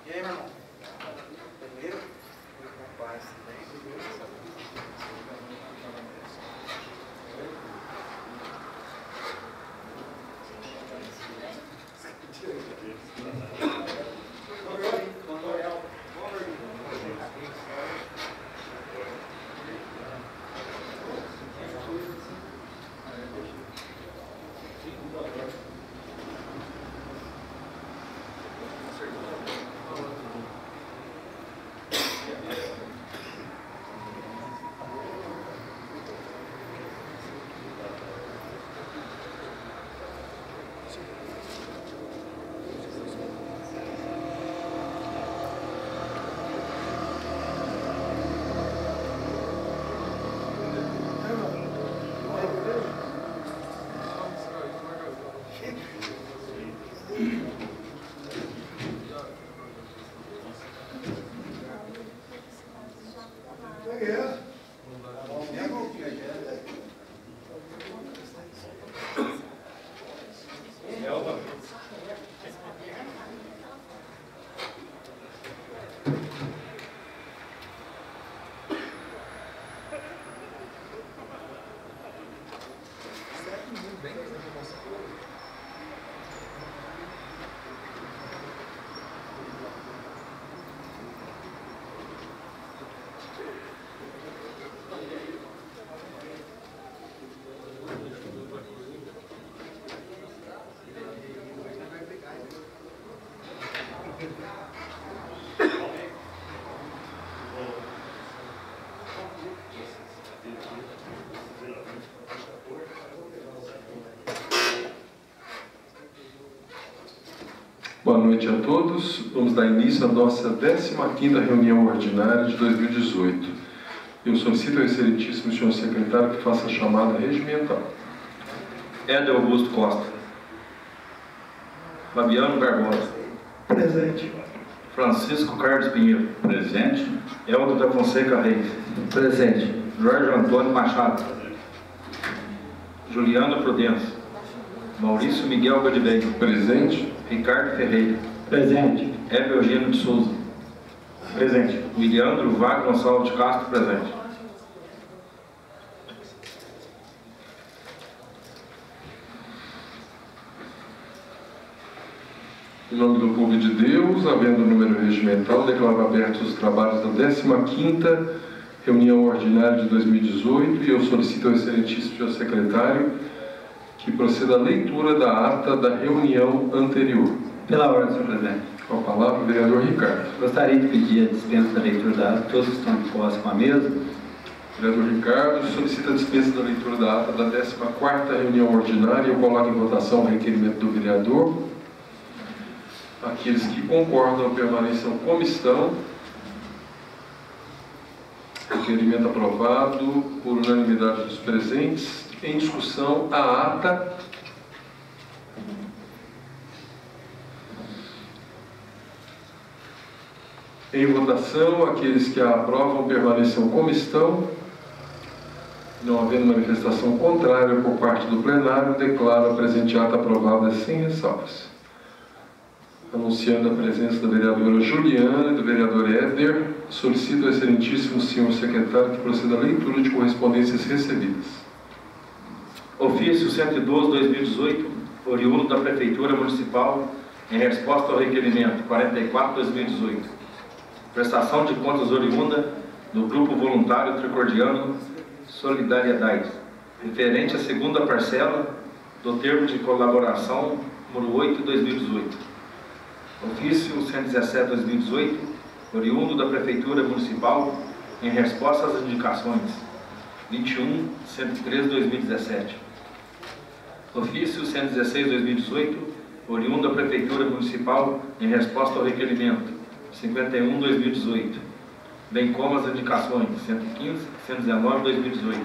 E aí, meu irmão? Primeiro, com paz também. Boa noite a todos. Vamos dar início à nossa 15ª reunião ordinária de 2018. Eu solicito ao excelentíssimo senhor secretário que faça a chamada regimental. Éder Augusto Costa. Fabiano Barbosa. Presente. Francisco Carlos Pinheiro. Presente. Eldo da Fonseca Reis. Presente. Jorge Antônio Machado. Juliana Prudêncio. Maurício Miguel Godibem. Presente. Ricardo Ferreira. Presente. Hebe Eugênio de Souza. Presente. Williandro Vá Gonçalves de Castro. Presente. Em nome do povo de Deus, havendo o número regimental, declaro abertos os trabalhos da 15ª reunião ordinária de 2018 e eu solicito ao excelentíssimo senhor secretário que proceda a leitura da ata da reunião anterior. Pela ordem, senhor presidente. Com a palavra, o vereador Ricardo. Gostaria de pedir a dispensa da leitura da ata. Todos estão de posse com a mesa. Vereador Ricardo solicita a dispensa da leitura da ata da 14ª reunião ordinária. Eu coloco em votação o requerimento do vereador. Aqueles que concordam permaneçam como estão. Requerimento aprovado por unanimidade dos presentes. Em discussão, a ata. Em votação, aqueles que a aprovam permaneçam como estão. Não havendo manifestação contrária por parte do plenário, declaro a presente ata aprovada sem ressalvas. Anunciando a presença da vereadora Juliana e do vereador Éder, solicito ao excelentíssimo senhor secretário que proceda à leitura de correspondências recebidas. Ofício 112/2018, oriundo da Prefeitura Municipal, em resposta ao requerimento 44/2018. Prestação de contas oriunda do Grupo Voluntário Tricordiano Solidariedade, referente à segunda parcela do termo de colaboração número 8/2018. Ofício 117/2018, oriundo da Prefeitura Municipal, em resposta às indicações 21.113/2017. Ofício 116/2018, oriundo da Prefeitura Municipal, em resposta ao requerimento 51/2018. bem como as indicações 115, 119 e 2018.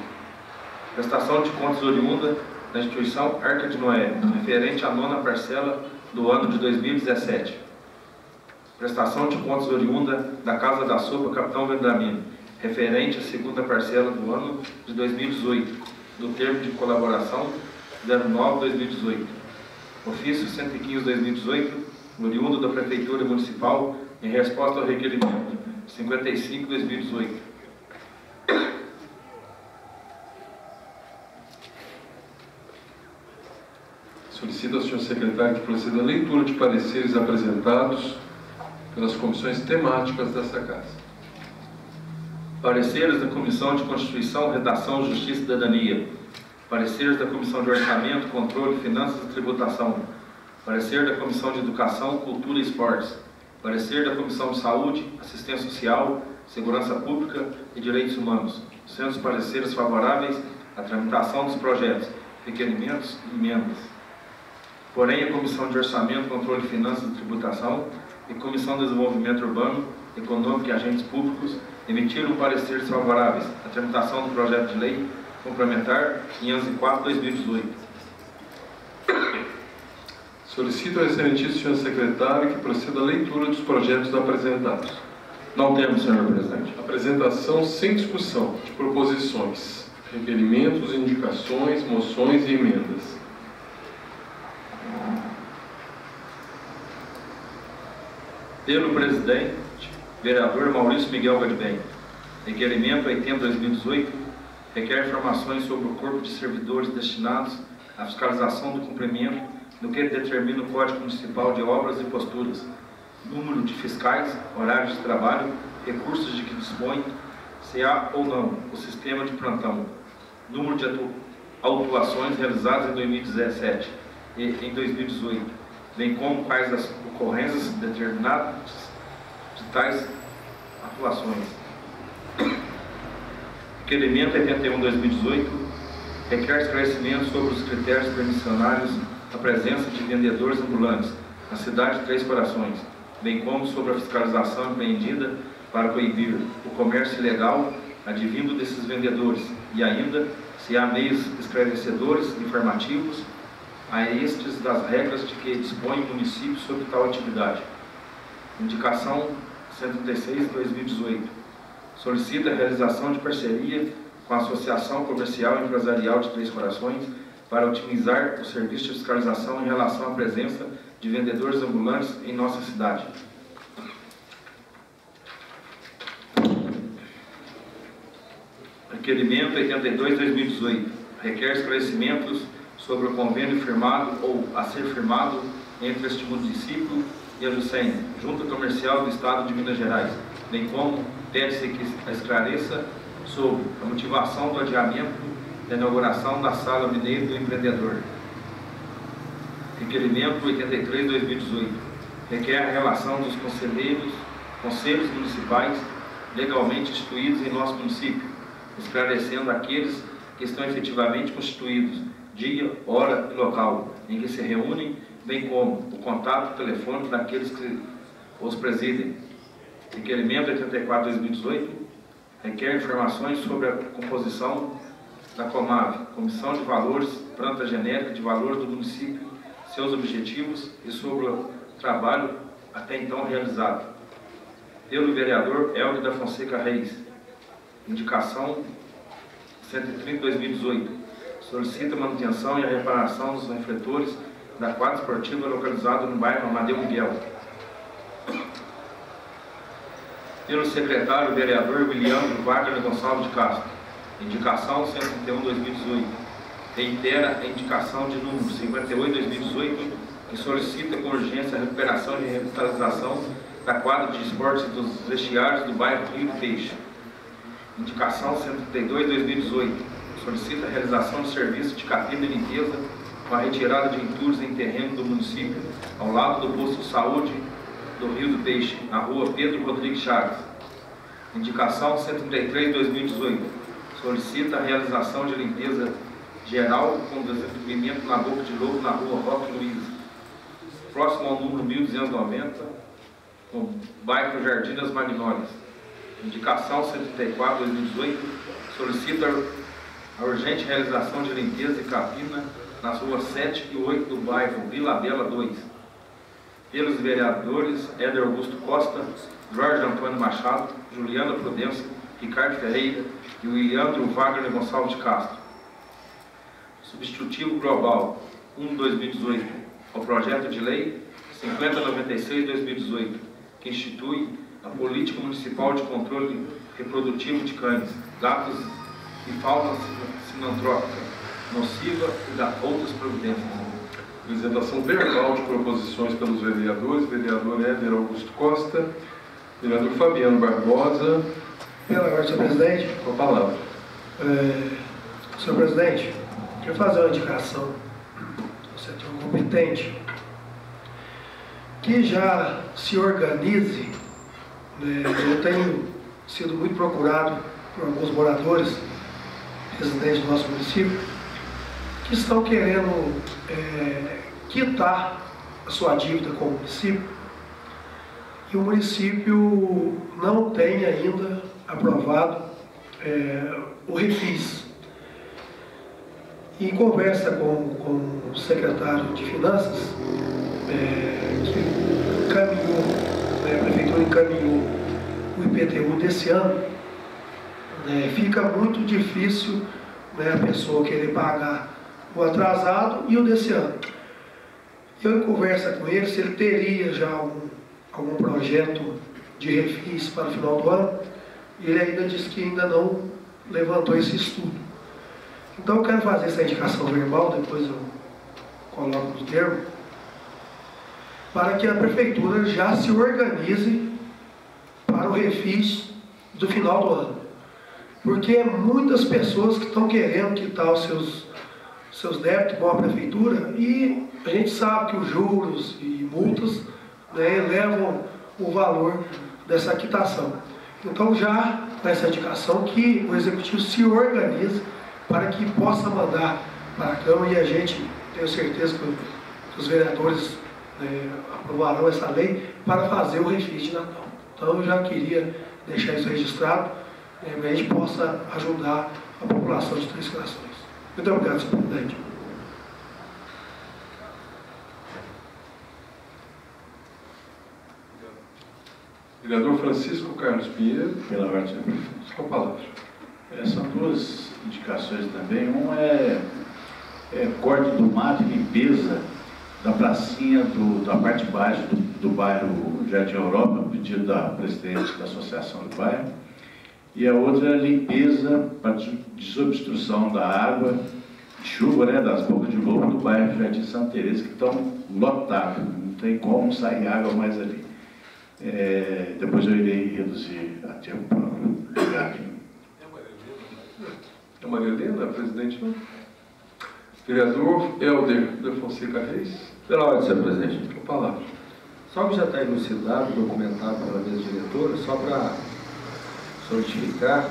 Prestação de contas oriunda da instituição Arca de Noé, referente à 9ª parcela do ano de 2017. Prestação de contas oriunda da Casa da Sopa Capitão Vendramino, referente à 2ª parcela do ano de 2018, do termo de colaboração 09-2018. Ofício 115-2018, oriundo da Prefeitura Municipal, em resposta ao requerimento 55-2018. Solicito ao senhor secretário que proceda à leitura de pareceres apresentados pelas comissões temáticas dessa Casa. Pareceres da Comissão de Constituição, Redação, Justiça e Cidadania. Pareceres da Comissão de Orçamento, Controle, Finanças e Tributação. Parecer da Comissão de Educação, Cultura e Esportes. Parecer da Comissão de Saúde, Assistência Social, Segurança Pública e Direitos Humanos. Sendo os pareceres favoráveis à tramitação dos projetos, requerimentos e emendas. Porém, a Comissão de Orçamento, Controle, Finanças e Tributação e Comissão de Desenvolvimento Urbano, Econômico e Agentes Públicos emitiram pareceres favoráveis à tramitação do projeto de lei complementar 504/2018. Solicito ao excelentíssimo senhor secretário que proceda à leitura dos projetos apresentados. Não temos, senhor presidente. Apresentação sem discussão de proposições, requerimentos, indicações, moções e emendas. Pelo presidente, vereador Maurício Miguel Gadibem. Requerimento 80/2018 requer informações sobre o corpo de servidores destinados à fiscalização do cumprimento do que determina o Código Municipal de Obras e Posturas, número de fiscais, horários de trabalho, recursos de que dispõe, se há ou não o sistema de plantão, número de autuações realizadas em 2017 e em 2018, bem como quais as ocorrências determinadas de tais atuações. Requerimento 81/2018 requer esclarecimento sobre os critérios permissionários da presença de vendedores ambulantes na cidade de Três Corações, bem como sobre a fiscalização empreendida para coibir o comércio ilegal advindo desses vendedores e ainda se há meios esclarecedores informativos a estes das regras de que dispõe o município sobre tal atividade. Indicação 136/2018. Solicita a realização de parceria com a Associação Comercial e Empresarial de Três Corações para otimizar o serviço de fiscalização em relação à presença de vendedores ambulantes em nossa cidade. Requerimento 82/2018. Requer esclarecimentos sobre o convênio firmado ou a ser firmado entre este município e a Jucem, Junta Comercial do Estado de Minas Gerais, bem como pede-se que esclareça sobre a motivação do adiamento da inauguração da Sala Mineiro do Empreendedor. Requerimento 83/2018. Requer a relação dos conselhos municipais legalmente instituídos em nosso município, esclarecendo aqueles que estão efetivamente constituídos, dia, hora e local em que se reúnem, bem como o contato telefônico daqueles que os presidem. Requerimento 84/2018 requer informações sobre a composição da COMAV, Comissão de Valores, planta genérica de valores do município, seus objetivos e sobre o trabalho até então realizado. Pelo vereador Helder da Fonseca Reis. Indicação 130/2018. Solicita a manutenção e a reparação dos refletores da quadra esportiva localizada no bairro Amadeu Miguel. Pelo secretário vereador William Wagner Gonçalves de Castro. Indicação 131/2018. Reitera a indicação de número 58/2018, que solicita com urgência a recuperação e revitalização da quadra de esportes dos vestiários do bairro Rio do Peixe. Indicação 132/2018. Solicita a realização de serviço de capina e limpeza com a retirada de entulhos em terreno do município, ao lado do posto de saúde do Rio do Peixe, na rua Pedro Rodrigues Chaves. Indicação 133/2018. Solicita a realização de limpeza geral com desentupimento na boca de lobo na rua Roque Luiz, próximo ao número 1290, no bairro Jardim das Magnólias. Indicação 134/2018, solicita a urgente realização de limpeza de cabina nas ruas 7 e 8 do bairro Vila Bela 2, pelos vereadores Éder Augusto Costa, Jorge Antônio Machado, Juliana Prudêncio, Ricardo Ferreira e Williandro Wagner Gonçalves de Castro. Substitutivo global 1/2018 ao projeto de lei 5096/2018, que institui a Política Municipal de Controle Reprodutivo de Cães, Gatos e Fauna Sinantrópica Nociva e da outras providências. Apresentação verbal de proposições pelos vereadores. Vereador Éder Augusto Costa. Vereador Fabiano Barbosa. Pela ordem, senhor presidente. Com a palavra. Senhor presidente, quero fazer uma indicação ao setor competente que já se organize. Eu tenho sido muito procurado por alguns moradores residentes do nosso município que estão querendo quitar a sua dívida com o município, e o município não tem ainda aprovado o refis. Em conversa com o secretário de Finanças, que encaminhou, a Prefeitura encaminhou o IPTU desse ano, fica muito difícil a pessoa querer pagar o atrasado e o desse ano. Eu, em conversa com ele, se ele teria já algum projeto de refis para o final do ano, ele ainda disse que ainda não levantou esse estudo. Então eu quero fazer essa indicação verbal, depois eu coloco no termo, para que a Prefeitura já se organize para o refis do final do ano. Porque muitas pessoas que estão querendo quitar os seus débitos com a Prefeitura, e a gente sabe que os juros e multas elevam o valor dessa quitação. Então, já nessa indicação, que o Executivo se organize para que possa mandar para a Câmara, e a gente, tenho certeza que os vereadores aprovarão essa lei para fazer o refis de Natal. Então, eu já queria deixar isso registrado, para que a gente possa ajudar a população de Três Corações. Muito obrigado, senhor presidente. Vereador Francisco Carlos Pinheiro. Pela ordem, senhor prefeito. Com a palavra. São duas indicações também. Um é corte do mato e limpeza da pracinha da parte de baixo do bairro Jardim Europa, a pedido da presidente da Associação do Bairro. E a outra é a limpeza para desobstrução da água de chuva, das bocas de lobo do bairro Jardim Santa Teresa, que estão lotadas, não tem como sair água mais ali. Depois eu irei reduzir a tempo para ligar aqui. É Maria Helena, presidente, não? Vereador Helder da Fonseca Reis. Pela ordem, senhor presidente. Com a palavra. Só que já está elucidado, documentado pela mesa diretora, só para solidificar,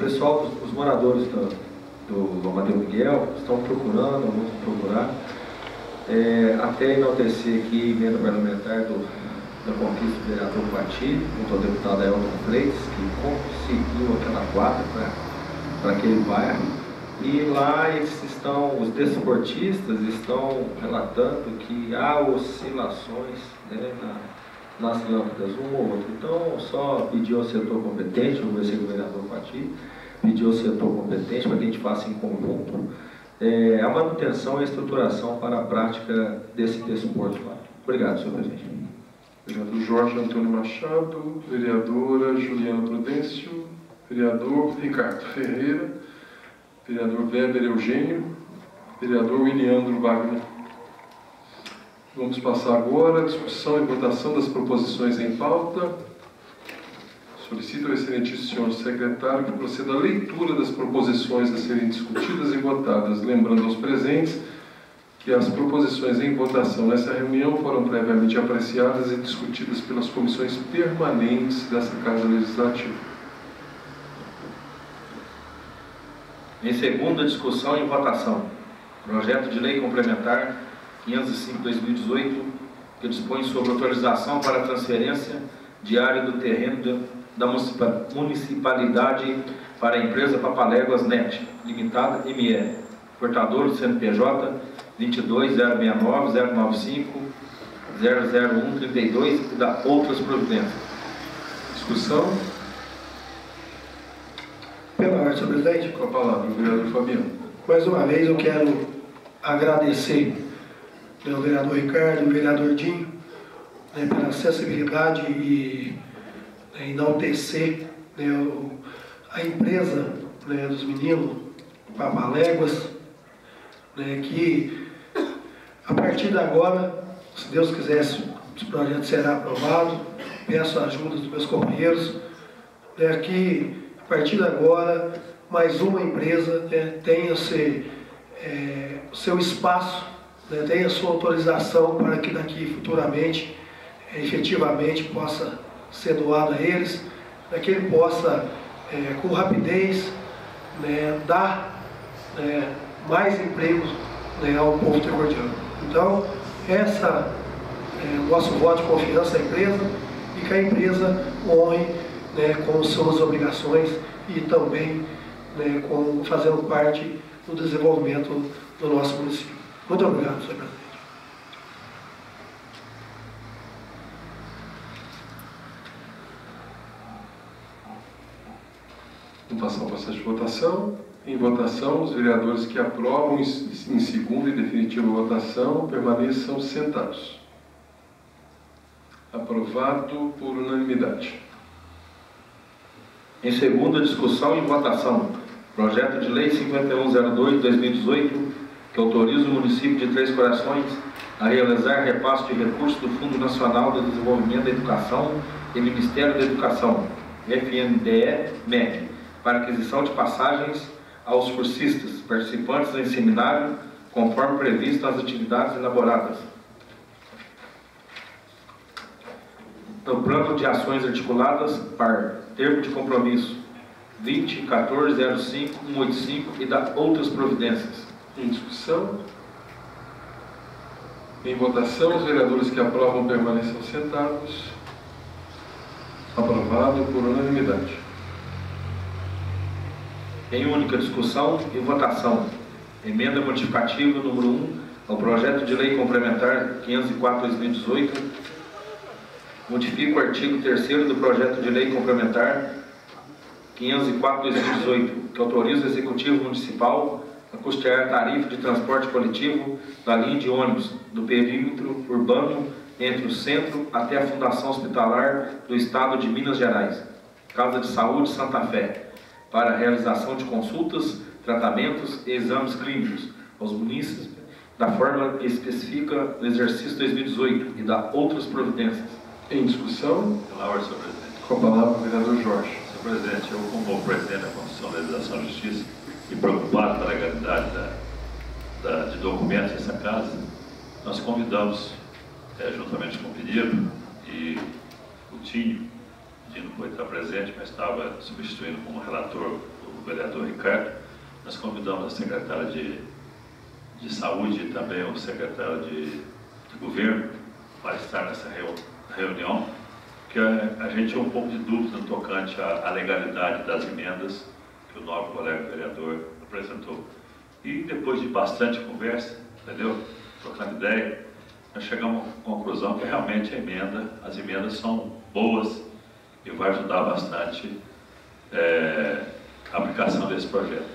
pessoal, os moradores do Amadeu Miguel estão procurando, alguns vão procurar, até enaltecer aqui a emenda parlamentar da conquista do vereador Pati, junto ao deputado Elton Freitas, que conseguiu aquela quadra para aquele bairro. E lá os desportistas estão relatando que há oscilações nas lâmpadas, um ou outro. Então, só pedir ao setor competente, vou ver se o vereador Pati, pedir ao setor competente para que a gente faça em conjunto a manutenção e a estruturação para a prática desse desporto lá. Obrigado, senhor presidente. Vereador Jorge Antônio Machado, vereadora Juliana Prudêncio, vereador Ricardo Ferreira, vereador Weber Eugênio, vereador Williandro Wagner. Vamos passar agora a discussão e votação das proposições em pauta. Solicito ao excelentíssimo senhor secretário que proceda à leitura das proposições a serem discutidas e votadas, lembrando aos presentes que as proposições em votação nessa reunião foram previamente apreciadas e discutidas pelas comissões permanentes dessa Casa Legislativa. Em segunda discussão e votação, projeto de lei complementar 505/2018, que dispõe sobre autorização para transferência de área do terreno da municipalidade para a empresa Papaléguas Net, Limitada, ME, portador do CNPJ 220695-00132 e da outras providências. Discussão? Pela ordem, senhor presidente. Com a palavra, o vereador Fabiano. Mais uma vez eu quero agradecer, né, o vereador Ricardo e o vereador Dinho, né, pela sensibilidade e enaltecer, né, a empresa, né, dos meninos Papaléguas, né, que a partir de agora, se Deus quiser, esse projeto será aprovado. Peço a ajuda dos meus companheiros, né, que a partir de agora mais uma empresa, né, tenha o seu espaço, né, tenha a sua autorização para que daqui futuramente, efetivamente, possa ser doado a eles, para que ele possa, com rapidez, né, dar mais empregos, né, ao povo trecordiano. Então, essa é o nosso voto de confiança à empresa e que a empresa honre, né, com suas obrigações e também, né, fazendo parte do desenvolvimento do nosso município. Muito obrigado, senhor presidente. Vamos passar ao processo de votação. Em votação, os vereadores que aprovam em segunda e definitiva votação permaneçam sentados. Aprovado por unanimidade. Em segunda discussão e votação, projeto de lei 5102/2018, que autoriza o município de Três Corações a realizar repasse de recursos do Fundo Nacional de Desenvolvimento da Educação e Ministério da Educação, FNDE-MEC, para aquisição de passagens aos cursistas participantes em seminário, conforme previsto nas atividades elaboradas no Plano de Ações Articuladas, par termo de compromisso 2014-05-185 e da outras providências. Em discussão? Em votação, os vereadores que aprovam permaneçam sentados. Aprovado por unanimidade. Em única discussão e votação, emenda modificativa número 1 ao projeto de lei complementar 504/2018, modifica o artigo 3º do projeto de lei complementar 504/2018, que autoriza o Executivo Municipal a custear a tarifa de transporte coletivo da linha de ônibus do perímetro urbano entre o centro até a Fundação Hospitalar do Estado de Minas Gerais, Casa de Saúde Santa Fé, para a realização de consultas, tratamentos e exames clínicos aos munícipes, da forma que especifica o exercício 2018 e da outras providências. Em discussão? Palavra, senhor presidente. Com a palavra o vereador Jorge. Senhor presidente, eu, como presidente da Comissão de Legislação e Justiça e preocupado com a legalidade de documentos dessa casa, nós convidamos, juntamente com o Pinheiro e o Tinho pôde estar presente, mas estava substituindo como relator o vereador Ricardo, nós convidamos a secretária de Saúde e também o secretário de Governo para estar nessa reunião, que a gente tinha um pouco de dúvida no tocante à legalidade das emendas que o nobre colega vereador apresentou. E depois de bastante conversa, entendeu? Trocando ideia, nós chegamos à conclusão que realmente as emendas são boas e vai ajudar bastante a aplicação desse projeto.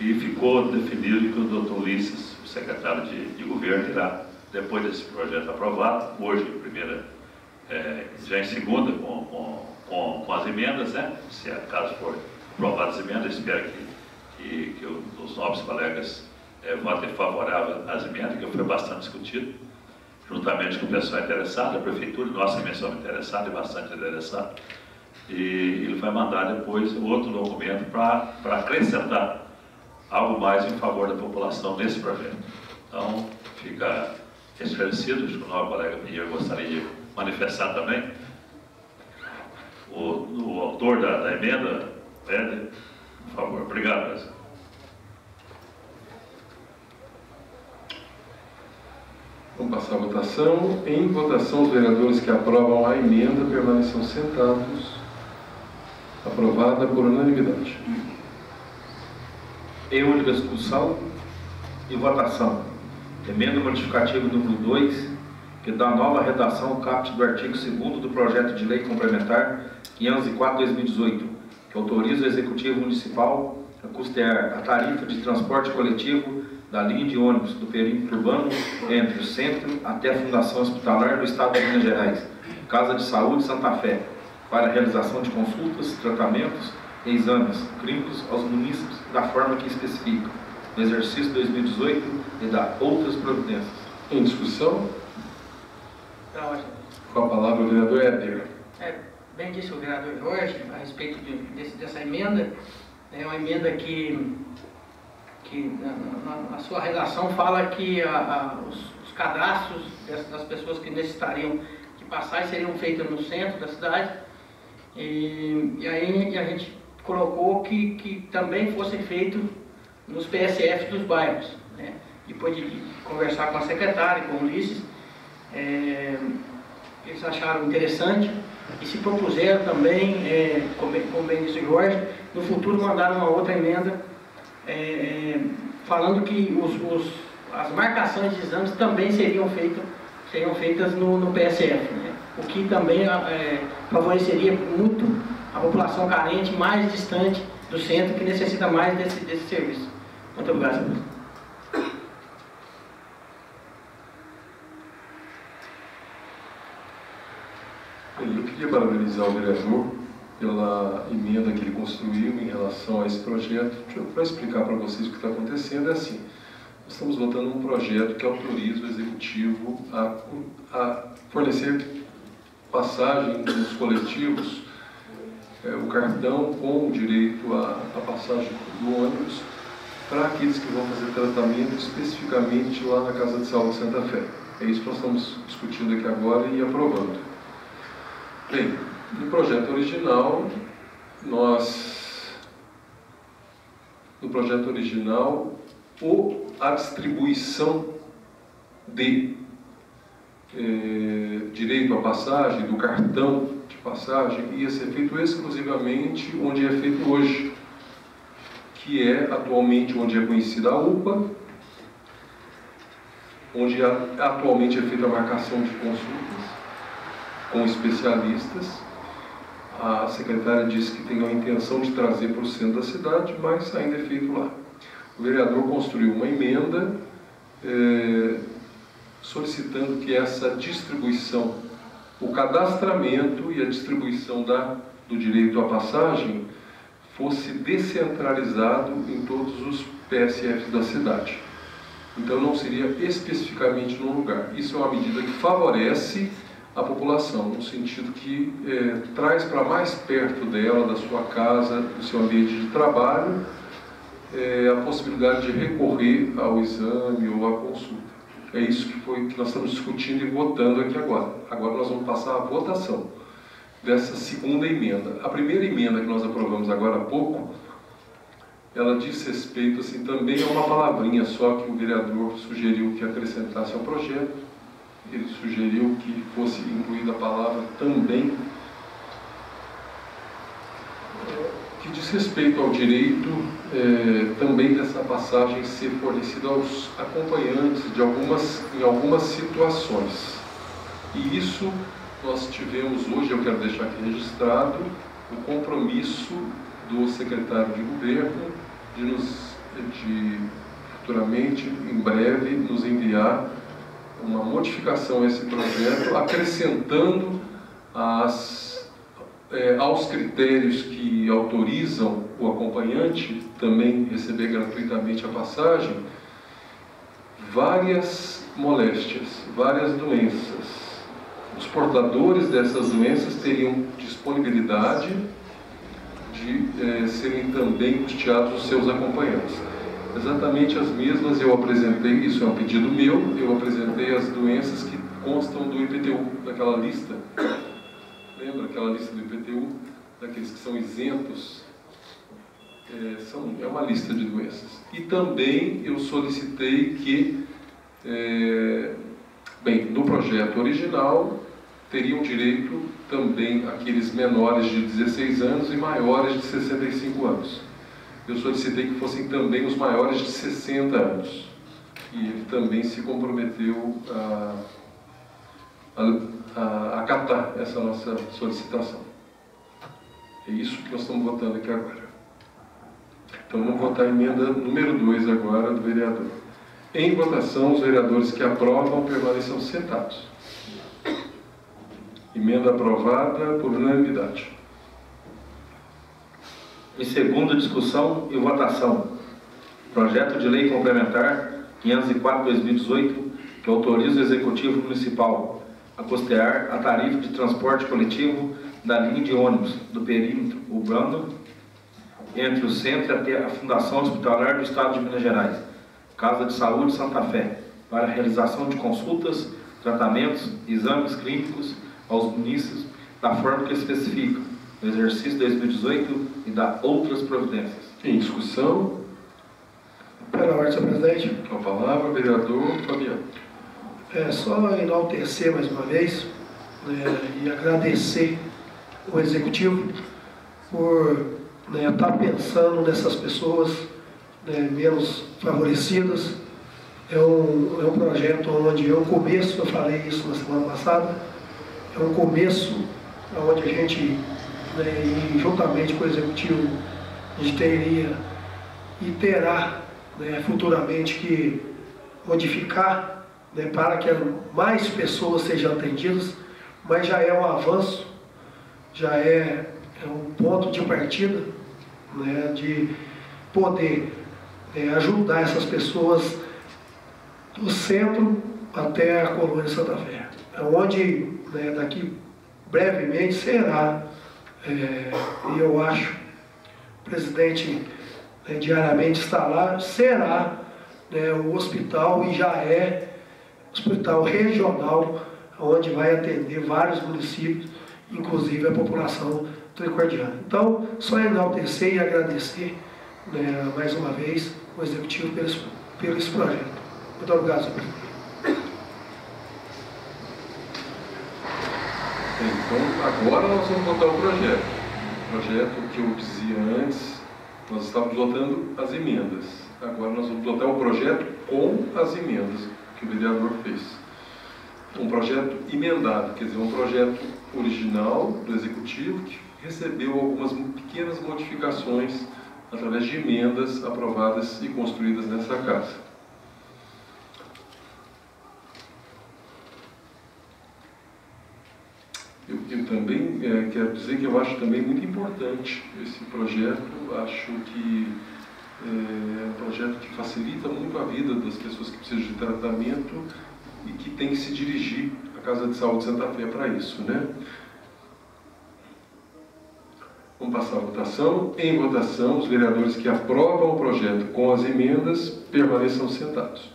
E ficou definido que o doutor Ulisses, o secretário de Governo, irá, depois desse projeto aprovado, hoje, já em segunda, com as emendas, né? Se caso for aprovadas as emendas, espero que os nobres colegas votem favorável às emendas, que foi bastante discutido, juntamente com o pessoal interessado, a prefeitura, nós também somos interessados e bastante interessados. E ele vai mandar depois outro documento para acrescentar algo mais em favor da população nesse projeto. Então, fica esclarecido, acho que o nosso colega Pinheiro gostaria de manifestar também. O autor da emenda, Éder, por favor. Obrigado, presidente. Vamos passar a votação. Em votação, os vereadores que aprovam a emenda permaneçam sentados. Aprovada por unanimidade. Em única discussão e votação. Emenda modificativa número 2, que dá nova redação ao caput do artigo 2º do projeto de lei complementar 504/2018, que autoriza o Executivo Municipal a custear a tarifa de transporte coletivo da linha de ônibus do perímetro urbano entre o centro até a Fundação Hospitalar do Estado de Minas Gerais, Casa de Saúde Santa Fé, para a realização de consultas, tratamentos e exames clínicos aos munícipes da forma que especifica, no exercício 2018 e da outras providências. Em discussão, Tá ótimo. com a palavra o vereador Éder. Bem disse o vereador Jorge a respeito dessa emenda. É uma emenda que na sua redação fala que os cadastros das pessoas que necessitariam de passagem seriam feitos no centro da cidade. E aí a gente colocou que também fosse feito nos PSF dos bairros, né? Depois de conversar com a secretária, com o Ulisses, eles acharam interessante e se propuseram também, como bem disse o Jorge, no futuro mandaram uma outra emenda falando que as marcações de exames também seriam feitas no PSF, né? O que também favoreceria muito a população carente, mais distante do centro, que necessita mais desse serviço. Muito obrigado, senhor. Eu queria parabenizar o vereador pela emenda que ele construiu em relação a esse projeto. Para explicar para vocês o que está acontecendo, é assim: nós estamos votando um projeto que autoriza o Executivo a fornecer passagem nos coletivos, o cartão com direito à passagem do ônibus para aqueles que vão fazer tratamento especificamente lá na Casa de Saúde Santa Fé. É isso que nós estamos discutindo aqui agora e aprovando. Bem, no projeto original, a distribuição de direito à passagem, do cartão de passagem, ia ser feito exclusivamente onde é feito hoje, que é atualmente onde é conhecida a UPA, onde atualmente é feita a marcação de consultas com especialistas. A secretária disse que tem a intenção de trazer para o centro da cidade, mas ainda é feito lá. O vereador construiu uma emenda solicitando que essa distribuição, o cadastramento e a distribuição do direito à passagem fosse descentralizado em todos os PSFs da cidade. Então não seria especificamente num lugar. Isso é uma medida que favorece a população, no sentido que traz para mais perto dela, da sua casa, do seu ambiente de trabalho, a possibilidade de recorrer ao exame ou à consulta. É isso que nós estamos discutindo e votando aqui agora. Agora nós vamos passar à votação dessa segunda emenda. A primeira emenda que nós aprovamos agora há pouco, ela diz respeito assim, também a uma palavrinha só que o vereador sugeriu que acrescentasse ao projeto. Ele sugeriu que fosse incluída a palavra também, que diz respeito ao direito também dessa passagem ser fornecida aos acompanhantes em algumas situações. E isso nós tivemos hoje, eu quero deixar aqui registrado, o compromisso do secretário de governo de futuramente, em breve, nos enviar uma modificação a esse projeto, acrescentando aos critérios que autorizam o acompanhante também receber gratuitamente a passagem, várias moléstias, várias doenças. Os portadores dessas doenças teriam disponibilidade de serem também custeados os seus acompanhantes. Exatamente as mesmas eu apresentei, isso é um pedido meu, eu apresentei as doenças que constam do IPTU, daquela lista. Lembra aquela lista do IPTU, daqueles que são isentos? É uma lista de doenças. E também eu solicitei que, no projeto original, teriam direito também aqueles menores de 16 anos e maiores de 65 anos. Eu solicitei que fossem também os maiores de 60 anos. E ele também se comprometeu a acatar essa nossa solicitação. É isso que nós estamos votando aqui agora. Então vamos votar a emenda número 2 agora do vereador. Em votação, os vereadores que aprovam permaneçam sentados. Emenda aprovada por unanimidade. Em segunda discussão e votação, projeto de lei complementar 504/2018, que autoriza o Executivo Municipal a custear a tarifa de transporte coletivo da linha de ônibus do perímetro urbano entre o centro e até a Fundação Hospitalar do Estado de Minas Gerais, Casa de Saúde Santa Fé, para a realização de consultas, tratamentos e exames clínicos aos munícipes da forma que especifica no exercício 2018 e da outras providências. Em discussão. Pela ordem, senhor presidente. Com a palavra, vereador Fabiano. Só enaltecer mais uma vez, né, e agradecer o Executivo por estar pensando nessas pessoas, né, menos favorecidas. É um projeto onde é um começo, eu falei isso na semana passada, é um começo onde a gente, e juntamente com o Executivo, a gente teria e terá, futuramente que modificar, para que mais pessoas sejam atendidas, mas já é um avanço, já é um ponto de partida, de poder ajudar essas pessoas do centro até a colônia Santa Fé, onde daqui brevemente será, e eu acho, o presidente diariamente está lá, será o hospital, e já é hospital regional, onde vai atender vários municípios, inclusive a população tricordiana. Então, só enaltecer e agradecer mais uma vez o Executivo pelo esse projeto. Muito obrigado, senhor presidente. Então, agora nós vamos votar o projeto. O projeto que eu dizia antes, nós estávamos votando as emendas. Agora nós vamos votar o projeto com as emendas que o vereador fez. Um projeto emendado, quer dizer, um projeto original do Executivo que recebeu algumas pequenas modificações através de emendas aprovadas e construídas nessa casa. Eu também quero dizer que eu acho também muito importante esse projeto. Acho que é um projeto que facilita muito a vida das pessoas que precisam de tratamento e que tem que se dirigir à Casa de Saúde Santa Fé para isso, né? Vamos passar a votação. Em votação, os vereadores que aprovam o projeto com as emendas permaneçam sentados.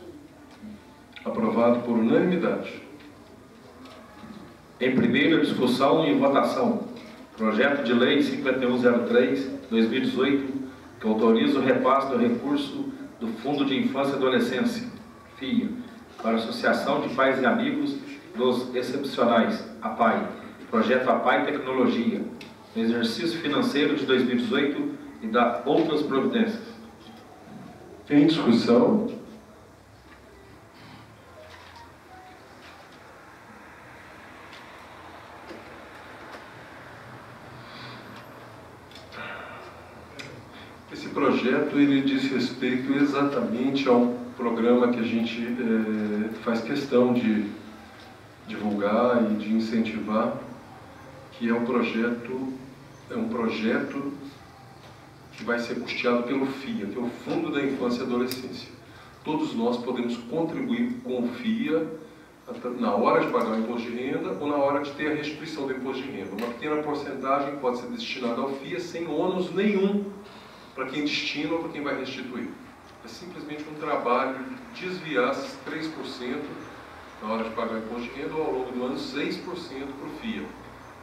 Aprovado por unanimidade. Em primeira discussão e votação, projeto de lei 5103/2018, que autoriza o repasse do recurso do Fundo de Infância e Adolescência, FIA, para a Associação de Pais e Amigos dos Excepcionais, APAI, projeto APAI Tecnologia, no exercício financeiro de 2018 e da outras providências. Em discussão. Esse projeto ele diz respeito exatamente ao programa que a gente faz questão de divulgar e de incentivar, que é um projeto que vai ser custeado pelo FIA, que é o Fundo da Infância e Adolescência. Todos nós podemos contribuir com o FIA na hora de pagar o imposto de renda ou na hora de ter a restituição do imposto de renda. Uma pequena porcentagem pode ser destinada ao FIA sem ônus nenhum para quem destina ou para quem vai restituir. É simplesmente um trabalho de desviar esses 3% na hora de pagar o imposto de renda ou ao longo do ano 6% para o FIA.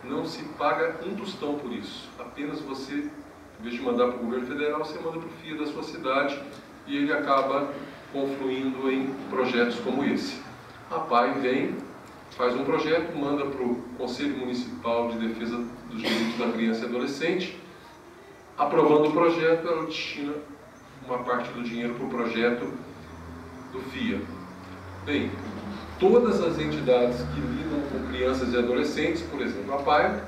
Não se paga um tostão por isso. Apenas você, em vez de mandar para o governo federal, você manda para o FIA da sua cidade e ele acaba confluindo em projetos como esse. A PAI vem faz um projeto, manda para o Conselho Municipal de Defesa dos Direitos da Criança e Adolescente. Aprovando o projeto, ela destina uma parte do dinheiro para o projeto do FIA. Bem, todas as entidades que lidam com crianças e adolescentes, por exemplo, a PAI,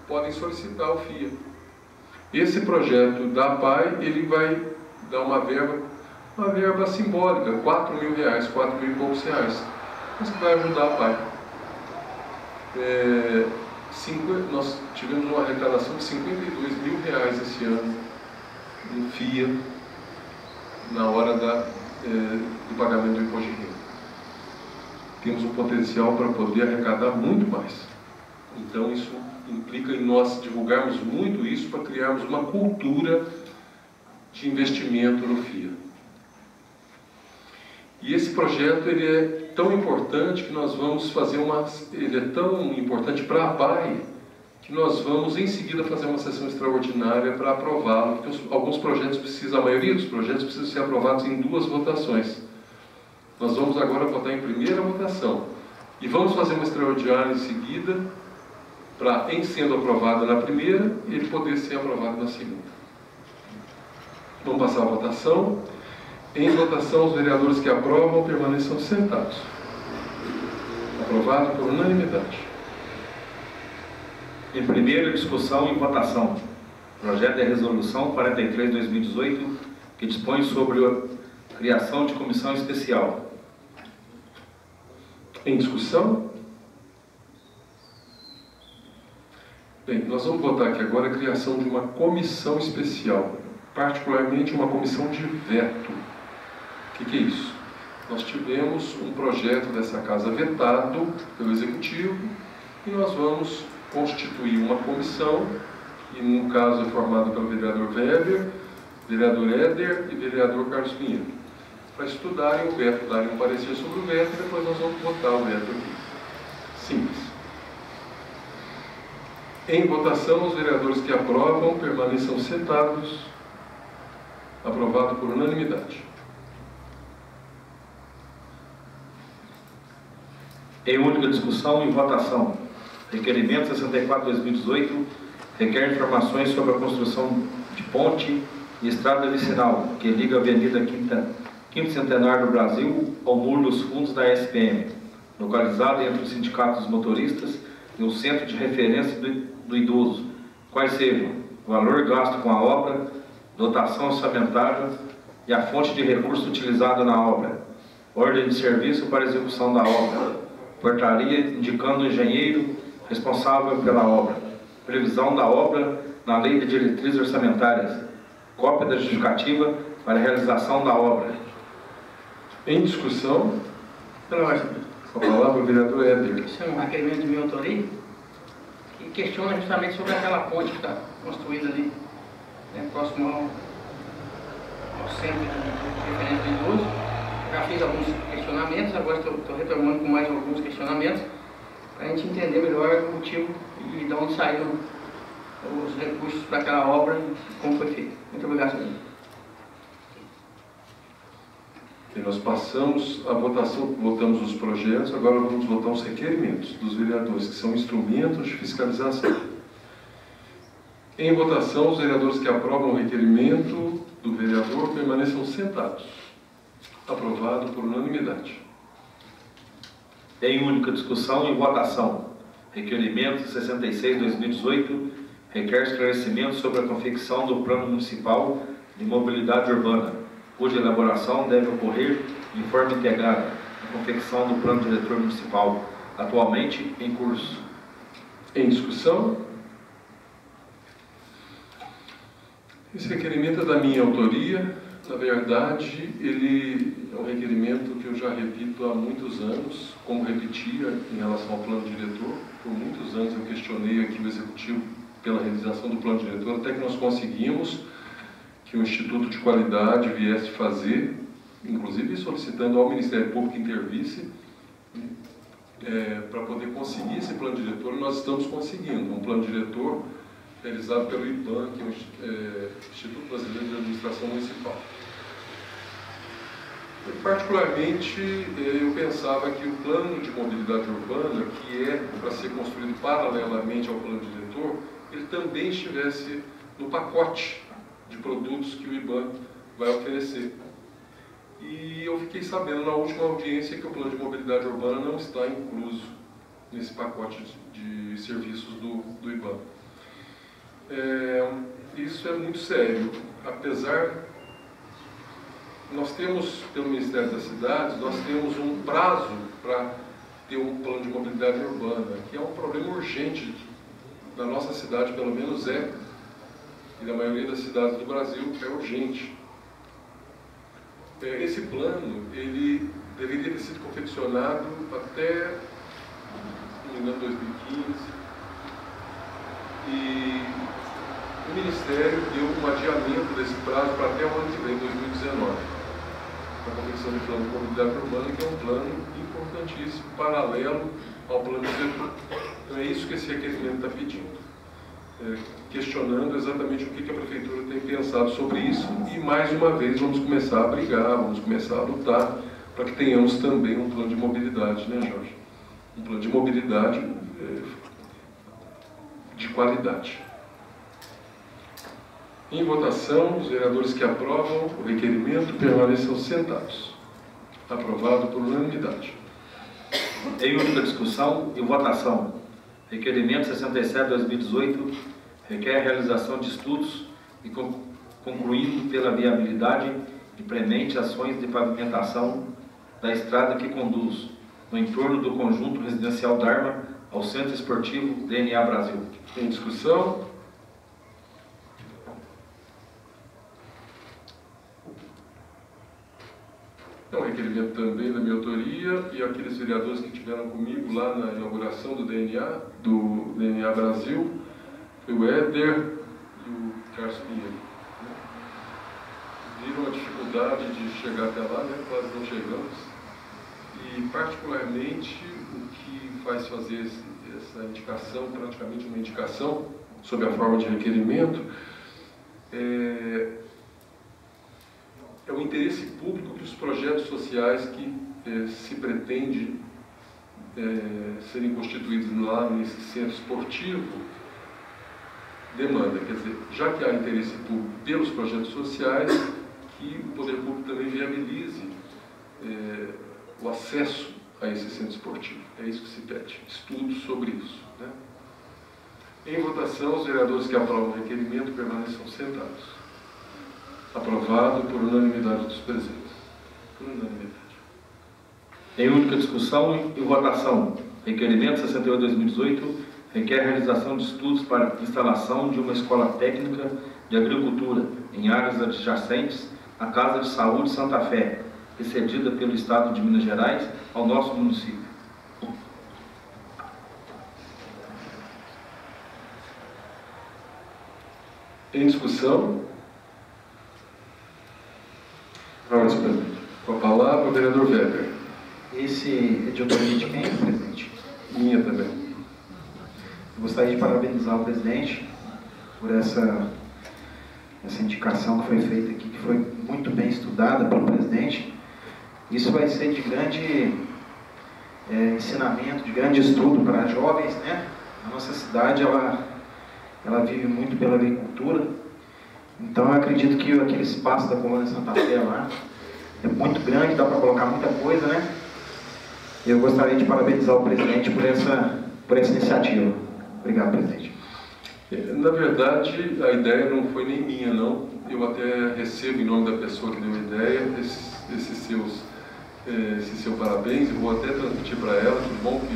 podem solicitar o FIA. Esse projeto da PAI, ele vai dar uma verba simbólica, R$4.000, R$4.000 e poucos, mas que vai ajudar a PAI. Nós tivemos uma arrecadação de R$52.000 esse ano no FIA, na hora do pagamento do imposto de renda. Temos um potencial para poder arrecadar muito mais. Então isso implica em nós divulgarmos muito isso para criarmos uma cultura de investimento no FIA. E esse projeto ele é tão importante que nós vamos fazer ele é tão importante para a PAI que nós vamos em seguida fazer uma sessão extraordinária para aprová-lo, porque alguns projetos precisam, a maioria dos projetos precisam ser aprovados em 2 votações. Nós vamos agora votar em primeira votação e vamos fazer uma extraordinária em seguida para, em sendo aprovado na primeira, ele poder ser aprovado na segunda. Vamos passar a votação. Em votação, os vereadores que aprovam permaneçam sentados. Aprovado por unanimidade. Em primeira discussão e votação, projeto de resolução 43/2018, que dispõe sobre a criação de comissão especial. Em discussão? Bem, nós vamos votar aqui agora a criação de uma comissão especial, particularmente uma comissão de veto. O que é isso? Nós tivemos um projeto dessa casa vetado pelo Executivo e nós vamos constituir uma comissão, que no caso é formada pelo vereador Weber, vereador Éder e vereador Carlos Pinheiro, para estudarem o veto, darem um parecer sobre o veto e depois nós vamos votar o veto aqui. Simples. Em votação, os vereadores que aprovam permaneçam sentados. Aprovado por unanimidade. Em única discussão e votação, requerimento 64/2018 requer informações sobre a construção de ponte e estrada vicinal que liga a Avenida Quinto Centenário do Brasil ao Muro dos Fundos da SPM, localizada entre os sindicatos dos motoristas e o Centro de Referência do Idoso, quais sejam o valor gasto com a obra, dotação orçamentária e a fonte de recurso utilizada na obra, ordem de serviço para execução da obra, portaria indicando o engenheiro responsável pela obra, previsão da obra na lei de diretrizes orçamentárias, cópia da justificativa para a realização da obra. Em discussão, Pela ordem. com a palavra o vereador Éder. Isso é um requerimento de minha autoria que questiona justamente sobre aquela ponte que está construída ali, né, próximo ao centro de referência do idoso. Já fiz alguns questionamentos, agora estou retomando com mais alguns questionamentos para a gente entender melhor o motivo e de onde saíram os recursos para aquela obra e como foi feito. Muito obrigado, senhor. E nós passamos a votação, votamos os projetos, agora vamos votar os requerimentos dos vereadores, que são instrumentos de fiscalização. Em votação, os vereadores que aprovam o requerimento do vereador permaneçam sentados. Aprovado por unanimidade. Em única discussão e votação, requerimento 66/2018 requer esclarecimento sobre a confecção do Plano Municipal de Mobilidade Urbana, cuja elaboração deve ocorrer de forma integrada à confecção do Plano Diretor Municipal, atualmente em curso. Em discussão? Esse requerimento é da minha autoria. Na verdade, ele é um requerimento que eu já repito há muitos anos, como repetia em relação ao plano diretor. Por muitos anos eu questionei aqui o Executivo pela realização do plano diretor, até que nós conseguimos que o Instituto de Qualidade viesse fazer, inclusive solicitando ao Ministério Público intervisse, para poder conseguir esse plano diretor. E nós estamos conseguindo um plano diretor realizado pelo IBAN, que é o Instituto Brasileiro de Administração Municipal. Particularmente, eu pensava que o plano de mobilidade urbana, que é para ser construído paralelamente ao plano diretor, ele também estivesse no pacote de produtos que o IBAN vai oferecer. E eu fiquei sabendo na última audiência que o plano de mobilidade urbana não está incluso nesse pacote de serviços do IBAN. Isso é muito sério, apesar... Nós temos, pelo Ministério das Cidades, nós temos um prazo para ter um plano de mobilidade urbana, que é um problema urgente, na nossa cidade pelo menos é, e na maioria das cidades do Brasil é urgente. Esse plano, ele deveria ter sido confeccionado até, não me engano, 2015, e o Ministério deu um adiamento desse prazo para até o ano que vem, 2019. A confecção do plano de mobilidade urbana, que é um plano importantíssimo, paralelo ao plano diretor. Então é isso que esse requerimento está pedindo, questionando exatamente o que a Prefeitura tem pensado sobre isso, e mais uma vez vamos começar a brigar, vamos começar a lutar para que tenhamos também um plano de mobilidade, né, Jorge? Um plano de mobilidade de qualidade. Em votação, os vereadores que aprovam o requerimento permaneçam sentados. Aprovado por unanimidade. Em única discussão e votação. Requerimento 67/2018 requer a realização de estudos e concluindo pela viabilidade e premente ações de pavimentação da estrada que conduz no entorno do conjunto residencial Dharma ao Centro Esportivo DNA Brasil. Em discussão. É um requerimento também da minha autoria, e aqueles vereadores que estiveram comigo lá na inauguração do DNA Brasil, foi o Éder e o Carlos Pinheiro. Viram a dificuldade de chegar até lá, né? Quase não chegamos. E particularmente o que faz fazer essa indicação, praticamente uma indicação, sob a forma de requerimento, é o interesse público que os projetos sociais que se pretende serem constituídos lá nesse centro esportivo demanda. Quer dizer, já que há interesse público pelos projetos sociais, que o poder público também viabilize o acesso a esse centro esportivo. É isso que se pede, estudos sobre isso, né? Em votação, os vereadores que aprovam o requerimento permaneçam sentados. Aprovado por unanimidade dos presentes. Por unanimidade. Em única discussão e votação. Requerimento 68/2018 requer a realização de estudos para instalação de uma escola técnica de agricultura em áreas adjacentes à Casa de Saúde Santa Fé, cedida pelo Estado de Minas Gerais ao nosso município. Em discussão. Com a palavra, o vereador Weber. Esse é de autoria de quem, presidente? Minha também. Eu gostaria de parabenizar o presidente por essa indicação que foi feita aqui, que foi muito bem estudada pelo presidente. Isso vai ser de grande ensinamento, de grande estudo para jovens, né? A nossa cidade, ela vive muito pela agricultura. Então, eu acredito que aquele espaço da Colônia Santa Fé lá é muito grande, dá para colocar muita coisa, né? Eu gostaria de parabenizar o presidente por essa iniciativa. Obrigado, presidente. Na verdade, a ideia não foi nem minha, não. Eu até recebo, em nome da pessoa que deu a ideia, esse seu parabéns, e vou até transmitir para ela. Que bom que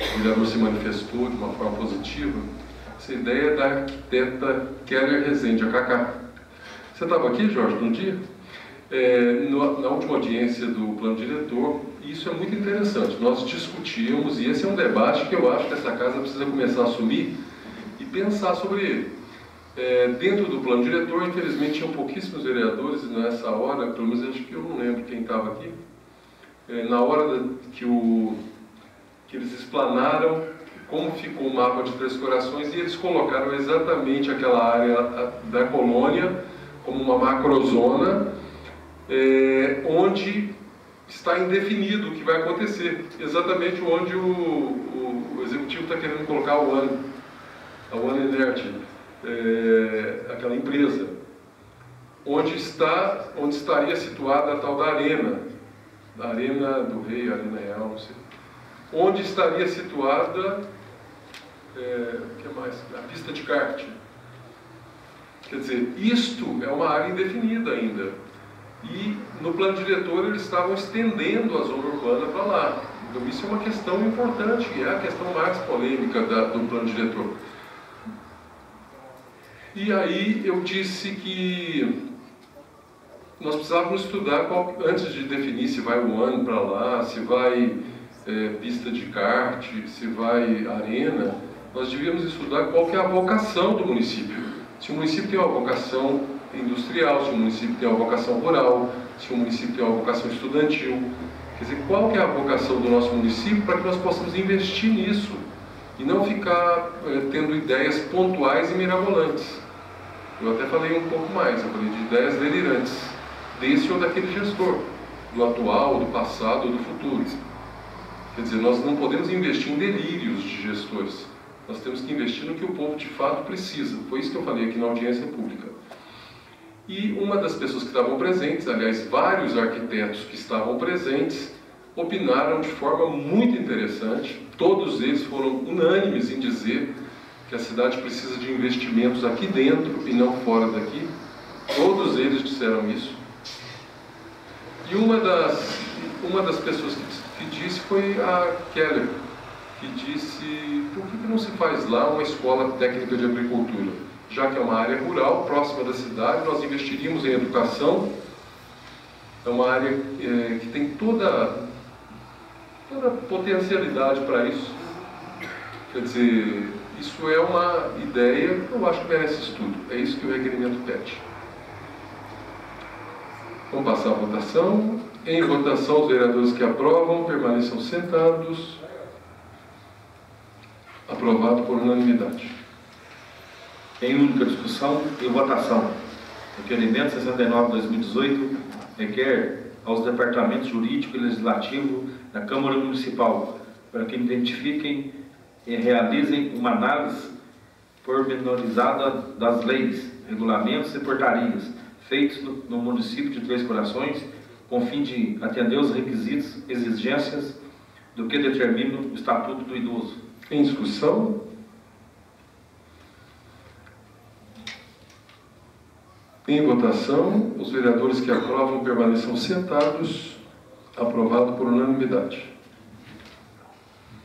o vereador se manifestou de uma forma positiva. Essa ideia é da arquiteta Keller Rezende, a Cacá. Você estava aqui, Jorge, no dia? Na última audiência do plano diretor, e isso é muito interessante. Nós discutíamos, e esse é um debate que eu acho que essa casa precisa começar a assumir e pensar sobre ele. Dentro do plano diretor, infelizmente, tinham pouquíssimos vereadores, e nessa hora, pelo menos acho que eu não lembro quem estava aqui, na hora que eles explanaram como ficou o mapa de Três Corações, e eles colocaram exatamente aquela área da colônia como uma macrozona, onde está indefinido o que vai acontecer, exatamente onde o Executivo está querendo colocar a One Energy, aquela empresa, onde estaria situada a tal da Arena do Rei, Arena Real, não sei, onde estaria situada o que mais? A pista de kart. Quer dizer, isto é uma área indefinida ainda. E no plano diretor eles estavam estendendo a zona urbana para lá. Então isso é uma questão importante, e é a questão mais polêmica do plano diretor. E aí eu disse que nós precisávamos estudar, antes de definir se vai o ano para lá, se vai pista de kart, se vai arena, nós devíamos estudar qual que é a vocação do município. Se o município tem uma vocação industrial, se o município tem uma vocação rural, se o município tem uma vocação estudantil. Quer dizer, qual que é a vocação do nosso município para que nós possamos investir nisso e não ficar tendo ideias pontuais e mirabolantes. Eu até falei um pouco mais, eu falei de ideias delirantes, desse ou daquele gestor, do atual, do passado ou do futuro. Quer dizer, nós não podemos investir em delírios de gestores, nós temos que investir no que o povo de fato precisa. Foi isso que eu falei aqui na audiência pública. E uma das pessoas que estavam presentes, aliás, vários arquitetos que estavam presentes, opinaram de forma muito interessante. Todos eles foram unânimes em dizer que a cidade precisa de investimentos aqui dentro e não fora daqui. Todos eles disseram isso. E uma das pessoas que disse foi a Keller, que disse: por que não se faz lá uma escola técnica de agricultura? Já que é uma área rural, próxima da cidade, nós investiríamos em educação. É uma área que tem toda a potencialidade para isso. Quer dizer, isso é uma ideia que eu acho que merece estudo. É isso que o requerimento pede. Vamos passar a votação. Em votação, os vereadores que aprovam permaneçam sentados. Aprovado por unanimidade. Em única discussão e votação. Requerimento 69/2018 requer aos departamentos jurídico e legislativo da Câmara Municipal para que identifiquem e realizem uma análise pormenorizada das leis, regulamentos e portarias feitos no município de Três Corações, com fim de atender os requisitos e exigências do que determina o Estatuto do Idoso. Em discussão? Em votação, os vereadores que aprovam permaneçam sentados. Aprovado por unanimidade.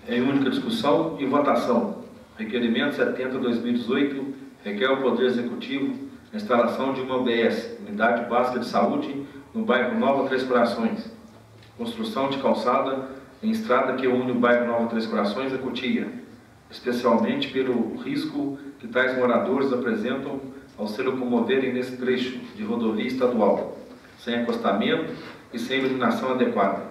Em única discussão e votação. Requerimento 70/2018 requer ao Poder Executivo a instalação de uma UBS, Unidade Básica de Saúde, no bairro Nova Três Corações. Construção de calçada em estrada que une o bairro Nova Três Corações a Cotia, especialmente pelo risco que tais moradores apresentam ao se locomoverem nesse trecho de rodovia estadual, sem acostamento e sem iluminação adequada.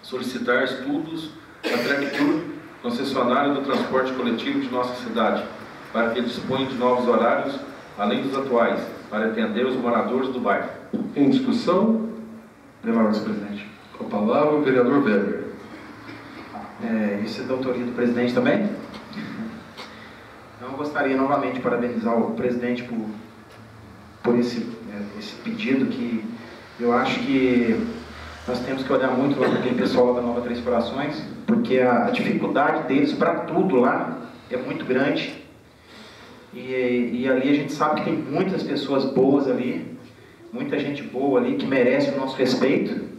Solicitar estudos da Trectur, concessionária do transporte coletivo de nossa cidade, para que disponha de novos horários, além dos atuais, para atender os moradores do bairro. Em discussão? Pela ordem, presidente. Com a palavra, o vereador Weber. Isso é da autoria do presidente também? Então, eu gostaria novamente de parabenizar o presidente por esse pedido, que eu acho que nós temos que olhar muito para aquele pessoal da Nova Três Corações, porque a dificuldade deles para tudo lá é muito grande. E ali a gente sabe que tem muitas pessoas boas ali, muita gente boa ali que merece o nosso respeito.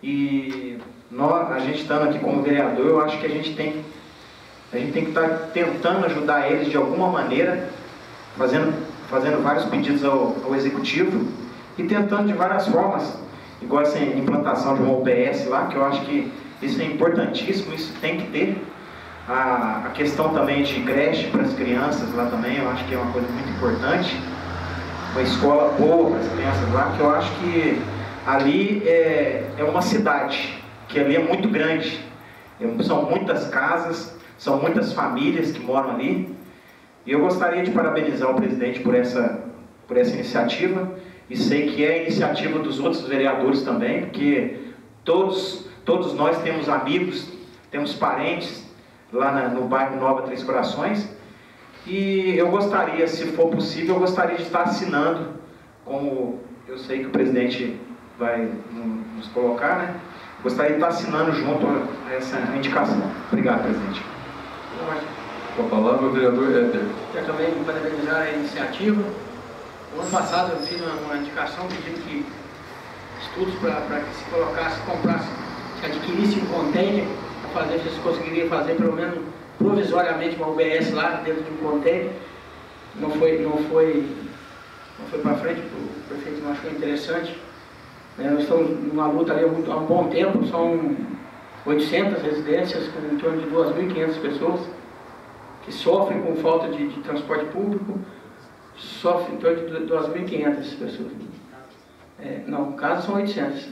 E a gente estando aqui como vereador, eu acho que a gente tem que estar tentando ajudar eles de alguma maneira, fazendo vários pedidos ao Executivo e tentando de várias formas, igual essa implantação de uma UBS lá, que eu acho que isso é importantíssimo, isso tem que ter. A questão também de creche para as crianças lá também, eu acho que é uma coisa muito importante. Uma escola boa para as crianças lá, que eu acho que ali é uma cidade, que ali é muito grande. São muitas casas, são muitas famílias que moram ali. E eu gostaria de parabenizar o presidente por essa iniciativa. e sei que é iniciativa dos outros vereadores também, porque todos nós temos amigos, temos parentes lá no bairro Nova Três Corações, e eu gostaria, se for possível, eu gostaria de estar assinando, como eu sei que o presidente vai nos colocar, né? Gostaria de estar assinando junto a essa indicação. Obrigado, presidente. Com a palavra, o vereador Éder. Quero também parabenizar a iniciativa. No ano passado eu fiz uma indicação pedindo que estudos para que se colocasse, comprasse, se adquirisse um container para fazer, se conseguiria fazer pelo menos provisoriamente uma UBS lá dentro de um container. Não foi para frente, o prefeito não achou interessante. Nós estamos numa luta ali há um bom tempo, são 800 residências com em torno de 2.500 pessoas que sofrem com falta de transporte público, sofrem em torno de 2.500 pessoas. Não, casos são 800.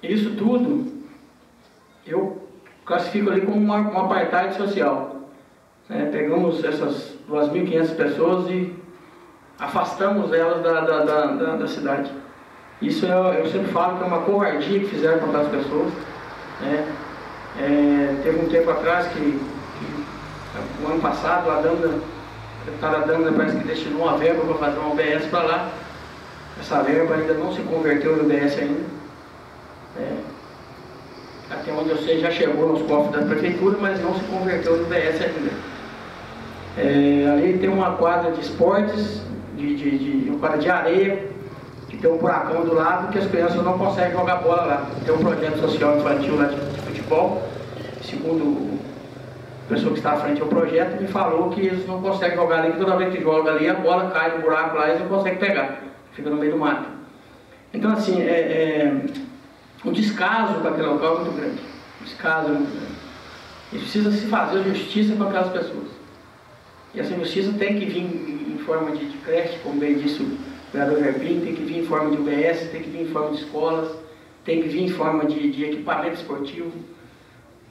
Isso tudo eu classifico ali como um apartheid social. Pegamos essas 2.500 pessoas e afastamos elas da cidade. Isso eu sempre falo que é uma covardia que fizeram com aquelas pessoas. Teve um tempo atrás que o ano passado a deputada Dâmina parece que destinou uma verba para fazer uma UBS para lá. Essa verba ainda não se converteu em UBS ainda. Até onde eu sei já chegou nos cofres da prefeitura, mas não se converteu em UBS ainda. Ali tem uma quadra de esportes, uma quadra de areia, que tem um buracão do lado que as crianças não conseguem jogar bola lá. Tem um projeto social infantil lá de futebol, segundo a pessoa que está à frente do projeto, me falou que eles não conseguem jogar ali, que toda vez que joga ali, a bola cai no buraco lá e eles não conseguem pegar, fica no meio do mato. Então, assim, o descaso com aquele local é muito grande. O descaso é muito grande. E precisa se fazer justiça com aquelas pessoas. E essa justiça tem que vir em forma de creche, como bem disse o vereador Verpim, tem que vir em forma de UBS, tem que vir em forma de escolas, tem que vir em forma de equipamento esportivo,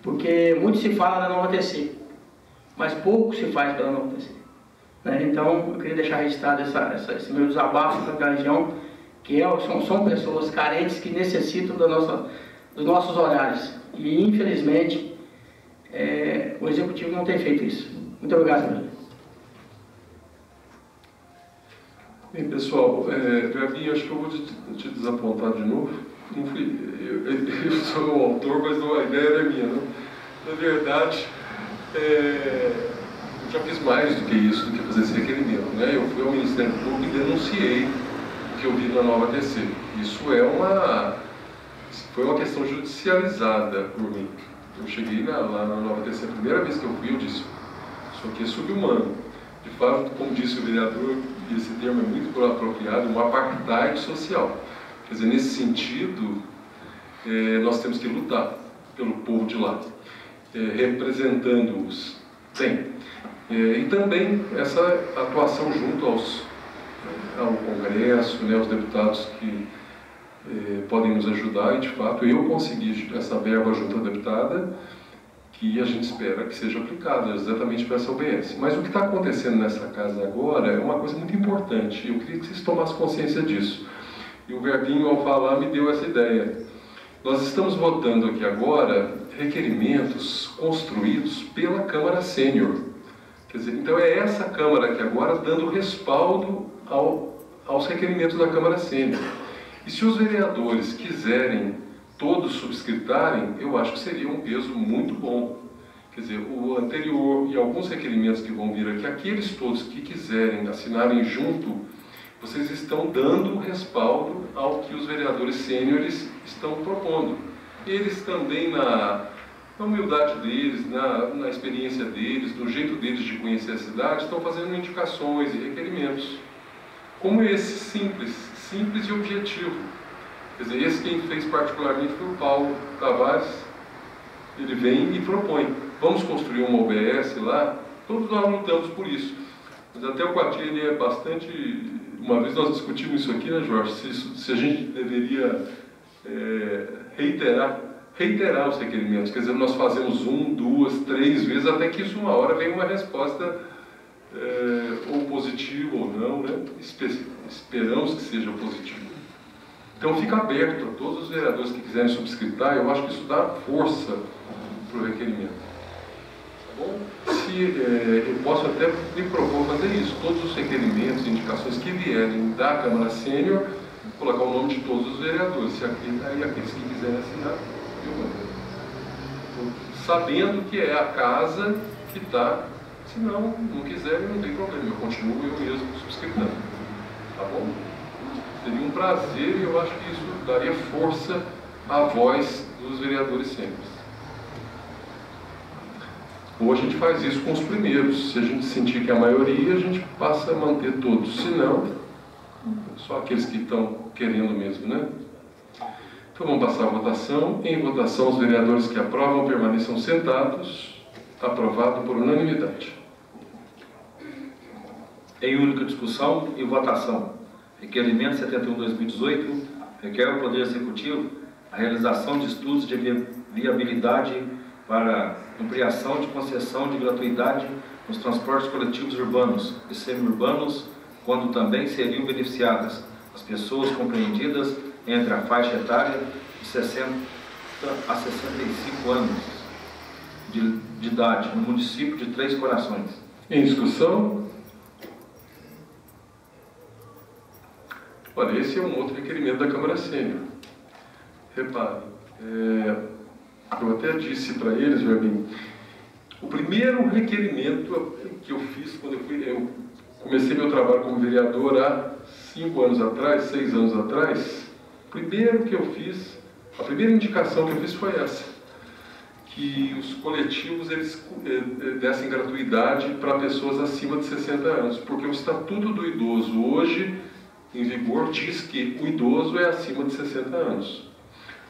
porque muito se fala da Nova TC, mas pouco se faz pela Nova TC. Então, eu queria deixar registrado esse meu desabafo para aquela região, que são pessoas carentes que necessitam dos nossos olhares. E, infelizmente, o Executivo não tem feito isso. Muito obrigado, senhor. Bem, pessoal, Gabi, acho que eu vou te desapontar de novo. Não fui, eu sou o autor, mas a ideia não é minha, não. Na verdade, eu já fiz mais do que isso, do que fazer esse requerimento, né? Eu fui ao Ministério Público e denunciei o que eu vi na Nova TC. Isso foi uma questão judicializada por mim. Eu cheguei lá na Nova TC, a primeira vez que eu fui, eu disse, isso aqui é subhumano. De fato, como disse o vereador, e esse termo é muito apropriado, um apartheid social. Quer dizer, nesse sentido, nós temos que lutar pelo povo de lá, representando-os bem. E também essa atuação junto ao Congresso, né, aos deputados que podem nos ajudar, e de fato eu consegui essa verba junto à deputada, que a gente espera que seja aplicada exatamente para essa UBS. Mas o que está acontecendo nessa casa agora é uma coisa muito importante, eu queria que vocês tomassem consciência disso. E o Verbinho, ao falar, me deu essa ideia. Nós estamos votando aqui agora requerimentos construídos pela Câmara Sênior. Quer dizer, então é essa Câmara aqui agora dando respaldo aos requerimentos da Câmara Sênior. E se os vereadores quiserem todos subscritarem, eu acho que seria um peso muito bom. Quer dizer, o anterior e alguns requerimentos que vão vir aqui, aqueles todos que quiserem assinarem junto, vocês estão dando respaldo ao que os vereadores sêniores estão propondo. Eles também, na humildade deles, na experiência deles, no jeito deles de conhecer a cidade, estão fazendo indicações e requerimentos. Como esse simples e objetivo. Quer dizer, esse quem fez particularmente foi o Paulo Tavares. Ele vem e propõe, vamos construir uma UBS lá, todos nós lutamos por isso. Mas até o Coati, ele é bastante... Uma vez nós discutimos isso aqui, né, Jorge, se a gente deveria reiterar os requerimentos. Quer dizer, nós fazemos 1, 2, 3 vezes, até que isso uma hora vem uma resposta ou positivo ou não, né? Esperamos que seja positivo. Então fica aberto a todos os vereadores que quiserem subscritar. Eu acho que isso dá força para o requerimento. Tá bom? Eu posso até me propor fazer isso. Todos os requerimentos, indicações que vierem da Câmara Sênior, colocar o nome de todos os vereadores. Aí aqueles que quiserem assinar, eu mando. Sabendo que é a casa que está. Se não quiserem, não tem problema. Eu continuo eu mesmo subscrevendo. Tá bom? Seria um prazer e eu acho que isso daria força à voz dos vereadores sêniores. Hoje a gente faz isso com os primeiros. Se a gente sentir que é a maioria, a gente passa a manter todos. Se não, só aqueles que estão querendo mesmo, né? Então vamos passar a votação. Em votação, os vereadores que aprovam permaneçam sentados. Aprovado por unanimidade. Em única discussão e votação. Requerimento 71/2018 requer ao Poder Executivo a realização de estudos de viabilidade para ampliação de concessão de gratuidade nos transportes coletivos urbanos e semi-urbanos, quando também seriam beneficiadas as pessoas compreendidas entre a faixa etária de 60 a 65 anos de idade no município de Três Corações. Em discussão? Olha, esse é um outro requerimento da Câmara Sênior. Repare, eu até disse para eles, Jarbim, o primeiro requerimento que eu fiz quando eu comecei meu trabalho como vereador há 5 anos atrás, 6 anos atrás, a primeira indicação que eu fiz foi essa, que os coletivos eles dessem gratuidade para pessoas acima de 60 anos, porque o Estatuto do Idoso hoje, em vigor, diz que o idoso é acima de 60 anos.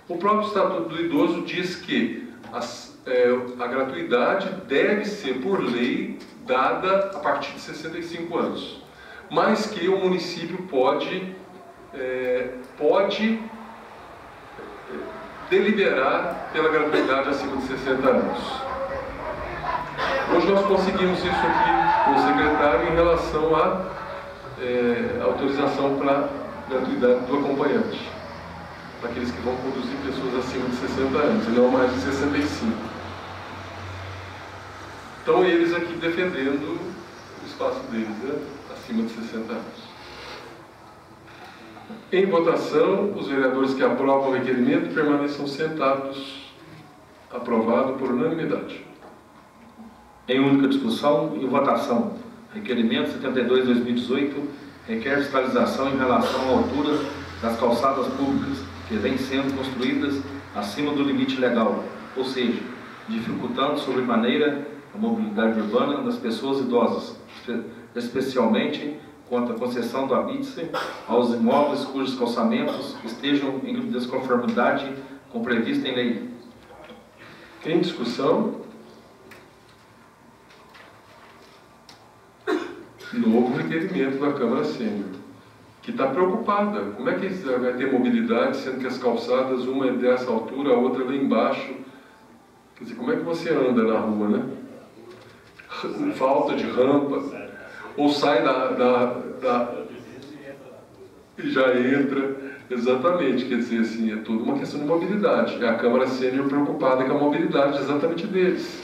O próprio Estatuto do Idoso diz que a gratuidade deve ser, por lei, dada a partir de 65 anos, mas que o município pode deliberar pela gratuidade acima de 60 anos. Hoje nós conseguimos isso aqui com o secretário em relação à autorização para gratuidade do acompanhante, para aqueles que vão conduzir pessoas acima de 60 anos e não mais de 65. Então eles aqui defendendo o espaço deles, né? Acima de 60 anos. Em votação, os vereadores que aprovam o requerimento permaneçam sentados. Aprovado por unanimidade. Em única discussão e votação. Requerimento 72/2018 requer fiscalização em relação à altura das calçadas públicas que vêm sendo construídas acima do limite legal, ou seja, dificultando sobremaneira a mobilidade urbana das pessoas idosas, especialmente quanto à concessão do habite aos imóveis cujos calçamentos estejam em desconformidade com o previsto em lei. Em discussão? Novo requerimento da Câmara Sênior, que está preocupada. Como é que vai ter mobilidade, sendo que as calçadas, uma é dessa altura, a outra é lá embaixo? Quer dizer, como é que você anda na rua, né? Falta de rampa, ou sai e já entra. Exatamente, quer dizer assim, é toda uma questão de mobilidade. É a Câmara Sênior preocupada com a mobilidade exatamente deles.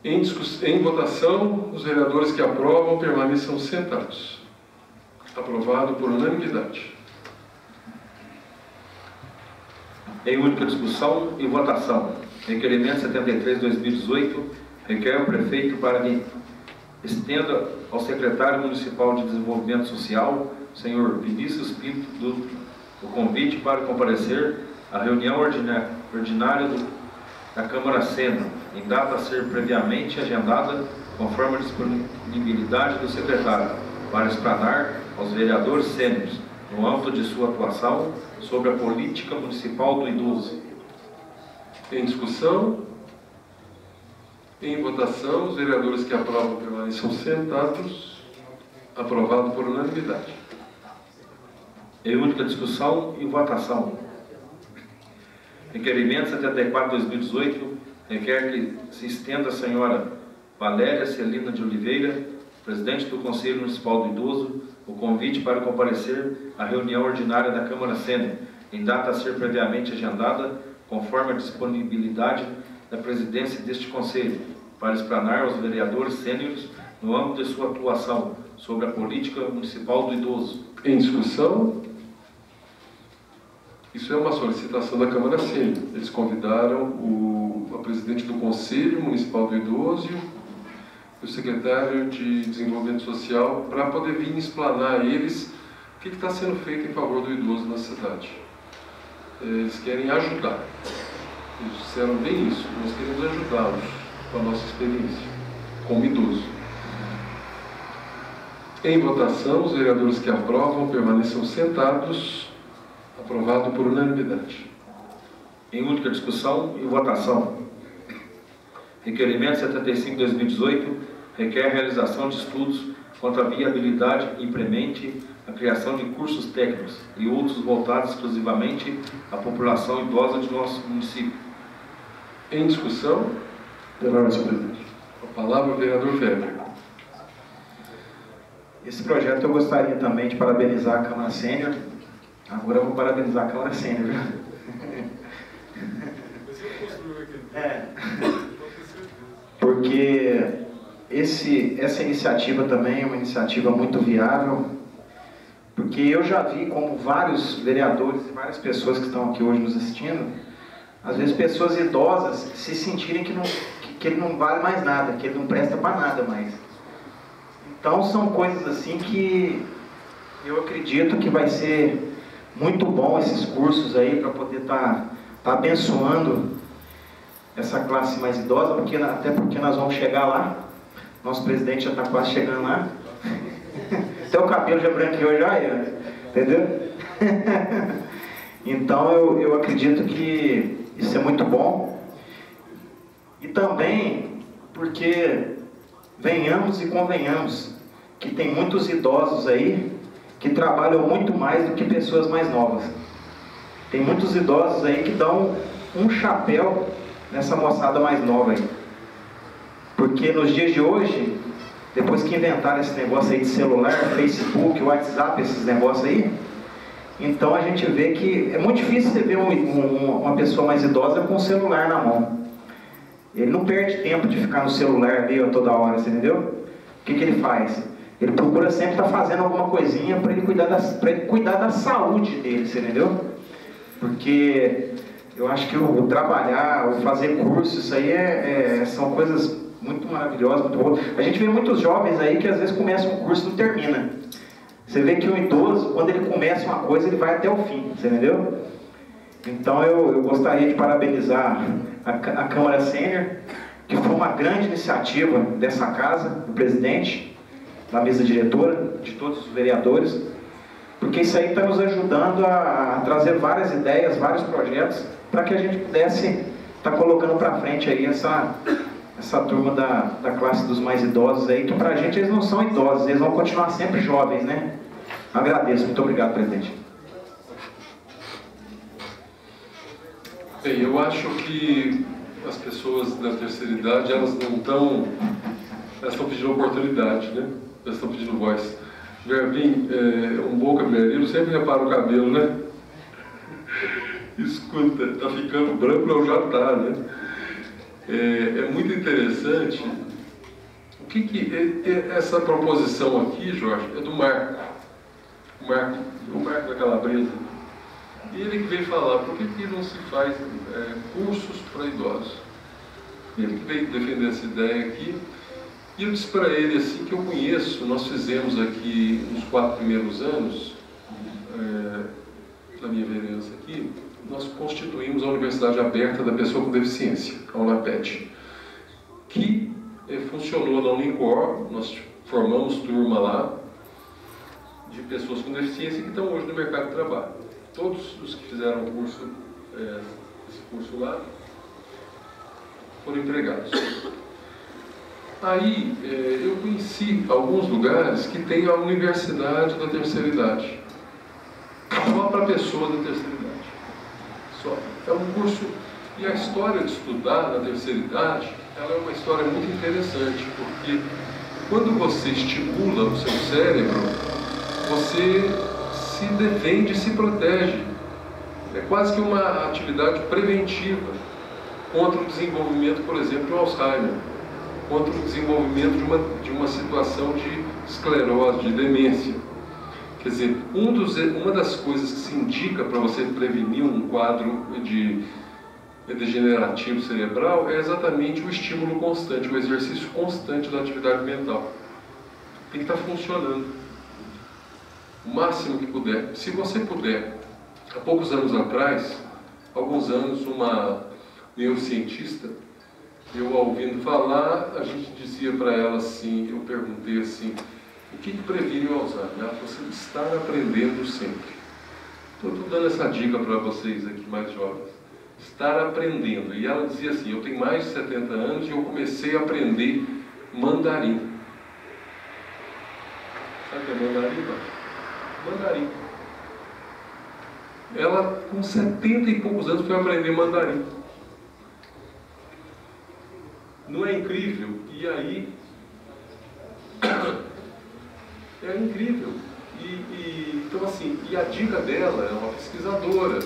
Em votação, os vereadores que aprovam permaneçam sentados. Aprovado por unanimidade. Em única discussão e votação. Requerimento 73/2018 requer o prefeito para que estenda ao secretário municipal de Desenvolvimento Social, senhor Vinícius Pinto, o convite para comparecer à reunião ordinária da Câmara Sênior, em data a ser previamente agendada, conforme a disponibilidade do secretário, para explanar aos vereadores sêniores, no âmbito de sua atuação, sobre a política municipal do idoso. Em discussão? Em votação, os vereadores que aprovam permaneçam sentados. Aprovado por unanimidade. Em única discussão e votação. Requerimento 74/2018 requer que se estenda à senhora Valéria Celina de Oliveira, presidente do Conselho Municipal do Idoso, o convite para comparecer à reunião ordinária da Câmara Sênior, em data a ser previamente agendada, conforme a disponibilidade da presidência deste Conselho, para explanar aos vereadores sêniores, no âmbito de sua atuação, sobre a política municipal do idoso. Em discussão? Isso é uma solicitação da Câmara Sênior. Eles convidaram a presidente do Conselho Municipal do Idoso e o secretário de Desenvolvimento Social para poder vir explanar a eles o que está sendo feito em favor do idoso na cidade. Eles querem ajudar. Eles disseram bem isso. Nós queremos ajudá-los com a nossa experiência como idoso. Em votação, os vereadores que aprovam permaneçam sentados. Aprovado por unanimidade. Em única discussão e votação. Requerimento 75/2018 requer a realização de estudos quanto à viabilidade e implemente a criação de cursos técnicos e outros voltados exclusivamente à população idosa de nosso município. Em discussão? Pela ordem, senhor presidente. A palavra, o vereador Weber. Esse projeto eu gostaria também de parabenizar a Câmara Sênior. Agora eu vou parabenizar a Câmara Sênior, viu? Porque essa iniciativa também é uma iniciativa muito viável, porque eu já vi como vários vereadores e várias pessoas que estão aqui hoje nos assistindo, às vezes pessoas idosas se sentirem que ele não vale mais nada, que ele não presta para nada mais. Então são coisas assim que eu acredito que vai ser muito bom esses cursos aí para poder tá abençoando essa classe mais idosa, até porque nós vamos chegar lá. Nosso presidente já está quase chegando lá. Até o cabelo já branqueou já, entendeu? Então eu acredito que isso é muito bom. E também porque venhamos e convenhamos que tem muitos idosos aí que trabalham muito mais do que pessoas mais novas. Tem muitos idosos aí que dão um chapéu nessa moçada mais nova aí. Porque nos dias de hoje, depois que inventaram esse negócio aí de celular, Facebook, WhatsApp, esses negócios aí, então a gente vê que é muito difícil você ver uma pessoa mais idosa com um celular na mão. Ele não perde tempo de ficar no celular ali toda hora, você entendeu? O que ele faz? Ele procura sempre estar fazendo alguma coisinha para ele cuidar da saúde dele, você entendeu? Porque eu acho que o trabalhar, o fazer curso, isso aí são coisas muito maravilhosas, muito boas. A gente vê muitos jovens aí que às vezes começam um curso e não termina. Você vê que o idoso, quando ele começa uma coisa, ele vai até o fim, você entendeu? Então eu gostaria de parabenizar a Câmara Sênior, que foi uma grande iniciativa dessa casa, do presidente, da mesa diretora, de todos os vereadores, porque isso aí está nos ajudando a trazer várias ideias, vários projetos, para que a gente pudesse estar colocando para frente aí essa turma da classe dos mais idosos aí, que para a gente eles não são idosos, eles vão continuar sempre jovens, né? Agradeço, muito obrigado, presidente. Bem, eu acho que as pessoas da terceira idade, elas estão pedindo oportunidade, né? Elas estão pedindo voz. Verbinho, um bom cabeleireiro sempre repara o cabelo, né? Escuta, tá ficando branco ou já tá, né? É muito interessante. O que essa proposição aqui, Jorge, é do Marco. O Marco da Calabresa. E ele que veio falar, por que não se faz cursos para idosos? Ele que veio defender essa ideia aqui. E eu disse para ele assim que eu conheço, nós fizemos aqui nos 4 primeiros anos da minha vereança aqui, nós constituímos a Universidade Aberta da Pessoa com Deficiência, a UNAPED, que funcionou na Unicor. Nós formamos turma lá de pessoas com deficiência que estão hoje no mercado de trabalho. Todos os que fizeram esse curso lá foram empregados. Aí eu conheci alguns lugares que tem a universidade da terceira idade, só para pessoas da terceira idade. Só. É um curso, e a história de estudar na terceira idade ela é uma história muito interessante, porque quando você estimula o seu cérebro, você se defende, se protege. É quase que uma atividade preventiva contra o desenvolvimento, por exemplo, do Alzheimer, contra o desenvolvimento de uma situação de esclerose, de demência. Quer dizer, uma das coisas que se indica para você prevenir um quadro de degenerativo cerebral é exatamente o estímulo constante, o exercício constante da atividade mental. Tem que estar funcionando o máximo que puder. Se você puder, há poucos anos atrás, alguns anos, uma neurocientista, eu a ouvindo falar, a gente dizia para ela assim, eu perguntei assim, o que previne o Alzheimer? Ela falou assim, estar aprendendo sempre. Estou dando essa dica para vocês aqui mais jovens. Estar aprendendo. E ela dizia assim, eu tenho mais de 70 anos e eu comecei a aprender mandarim. Sabe o que é mandarim, pai? Mandarim. Ela, com 70 e poucos anos, foi aprender mandarim. Não é incrível? E aí... é incrível. Então, assim, e a dica dela é uma pesquisadora.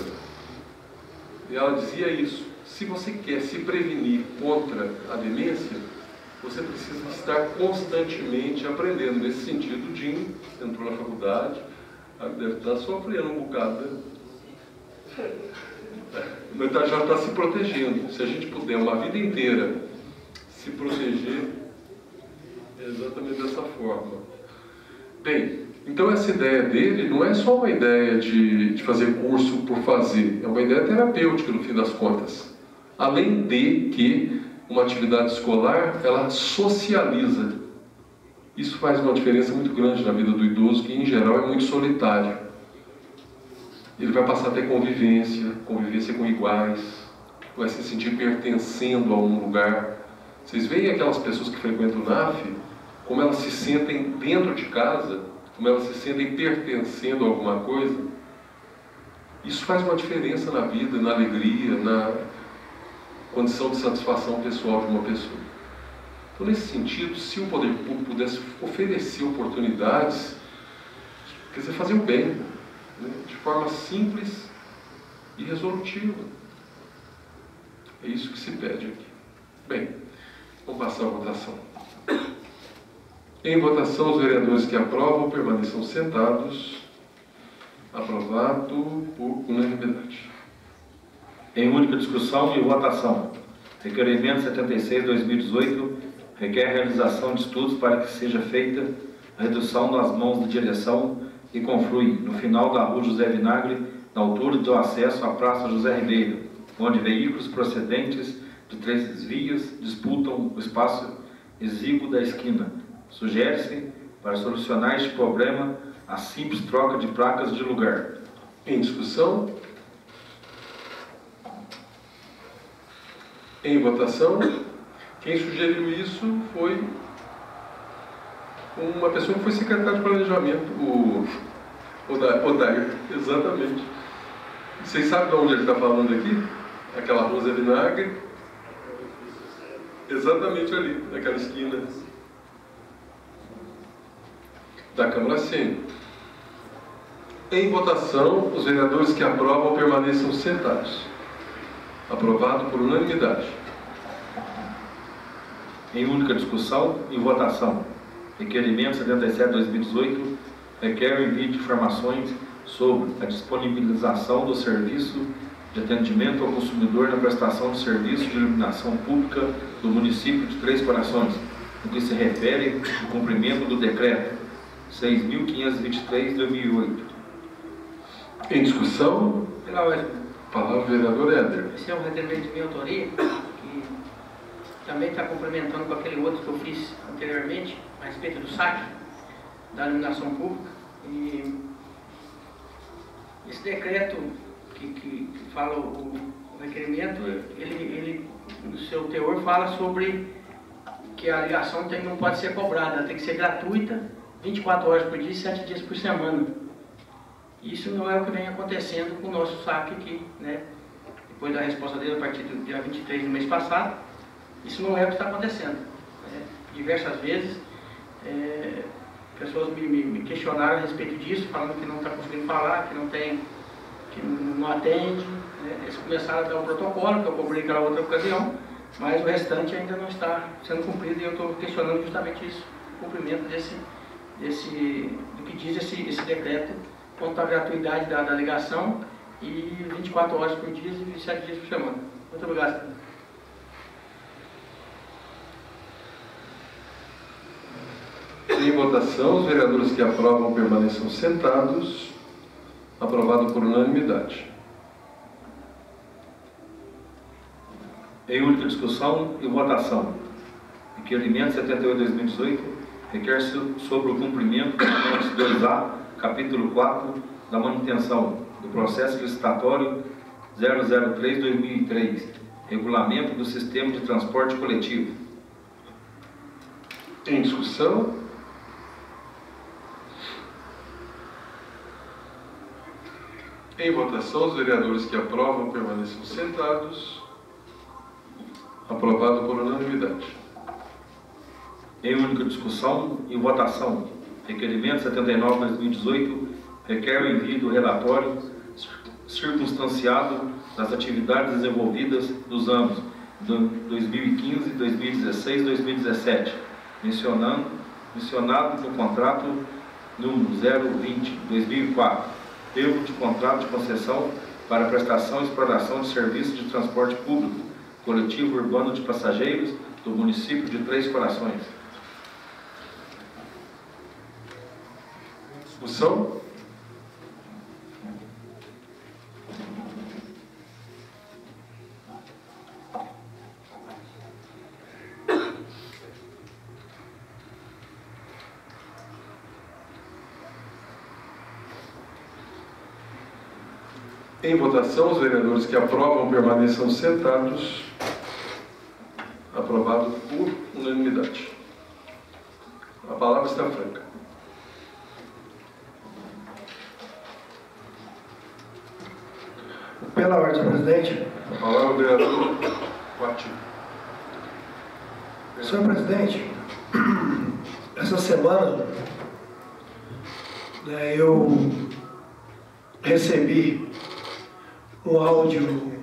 E ela dizia isso. Se você quer se prevenir contra a demência, você precisa estar constantemente aprendendo. Nesse sentido, o Jim entrou na faculdade, deve estar sofrendo um bocado, né? Mas já está se protegendo. Se a gente puder uma vida inteira se proteger, é exatamente dessa forma. Bem, então essa ideia dele não é só uma ideia de fazer curso por fazer, é uma ideia terapêutica no fim das contas. Além de que uma atividade escolar, ela socializa. Isso faz uma diferença muito grande na vida do idoso, que em geral é muito solitário. Ele vai passar a ter convivência com iguais, vai se sentir pertencendo a um lugar. Vocês veem aquelas pessoas que frequentam o NAF, como elas se sentem dentro de casa, como elas se sentem pertencendo a alguma coisa. Isso faz uma diferença na vida, na alegria, na condição de satisfação pessoal de uma pessoa. Então, nesse sentido, se o poder público pudesse oferecer oportunidades, quer dizer, fazer o bem, né, de forma simples e resolutiva. É isso que se pede aqui. Bem, vamos passar a votação. Em votação, os vereadores que aprovam permaneçam sentados. Aprovado por unanimidade. Em única discussão e votação. Requerimento 76/2018 requer a realização de estudos para que seja feita a redução das mãos de direção e conflui no final da rua José Vinagre, na altura do acesso à Praça José Ribeiro, onde veículos procedentes de 3 vias disputam o espaço exíguo da esquina. Sugere-se, para solucionar este problema, a simples troca de placas de lugar. Em discussão? Em votação? Quem sugeriu isso foi uma pessoa que foi secretário de planejamento, o Odair, exatamente. Vocês sabem de onde ele está falando aqui? Aquela rua Zé Vinagre, exatamente ali, naquela esquina da Câmara Sênior. Em votação, os vereadores que aprovam permaneçam sentados. Aprovado por unanimidade. Em única discussão e votação. Requerimento 77/2018 requer o envio de informações sobre a disponibilização do serviço de atendimento ao consumidor na prestação de serviço de iluminação pública do município de Três Corações, no que se refere ao cumprimento do decreto 6.523/2008. Em discussão, palavra o vereador Éder. Esse é um requerimento de minha autoria, que também está complementando com aquele outro que eu fiz anteriormente, a respeito do saque da iluminação pública. E esse decreto que fala o requerimento, ele, no seu teor, fala sobre que a ligação não pode ser cobrada, ela tem que ser gratuita, 24 horas por dia e 7 dias por semana. Isso não é o que vem acontecendo com o nosso saque aqui, né? Depois da resposta dele, a partir do dia 23 do mês passado, Isso não é o que está acontecendo. Diversas vezes, pessoas me questionaram a respeito disso, falando que não está conseguindo falar, que não atende. Eles começaram a dar o protocolo, que eu cobrei naquela outra ocasião, mas o restante ainda não está sendo cumprido, e eu estou questionando justamente isso, o cumprimento do que diz esse decreto quanto à gratuidade da ligação e 24 horas por dia e 7 dias por semana. Muito obrigado. Em votação, os vereadores que aprovam permaneçam sentados. Aprovado por unanimidade. Em única discussão e votação. Requerimento 78/2018 requer sobre o cumprimento do anexo 2A, capítulo 4, da manutenção do processo licitatório 003/2003, regulamento do sistema de transporte coletivo. Em discussão. Em votação, os vereadores que aprovam permaneçam sentados. Aprovado por unanimidade. Em única discussão e votação. Requerimento 79/2018 requer o envio do relatório circunstanciado das atividades desenvolvidas nos anos 2015, 2016 e 2017, mencionado no contrato número 020/2004, termo de contrato de concessão para prestação e exploração de serviços de transporte público coletivo urbano de passageiros do município de Três Corações. Discussão. Em votação, os vereadores que aprovam permaneçam sentados. Aprovado por unanimidade. A palavra está franca. Pela ordem, senhor presidente. A palavra ao vereador Guati. Senhor presidente, essa semana eu recebi um áudio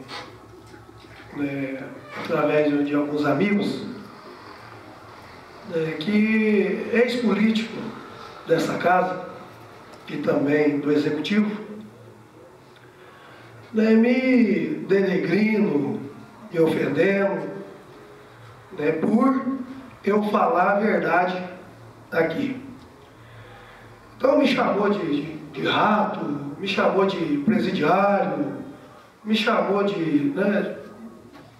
através de alguns amigos que ex-político dessa casa e também do executivo me denegrindo, me ofendendo por eu falar a verdade aqui. Então me chamou de rato, me chamou de presidiário, me chamou de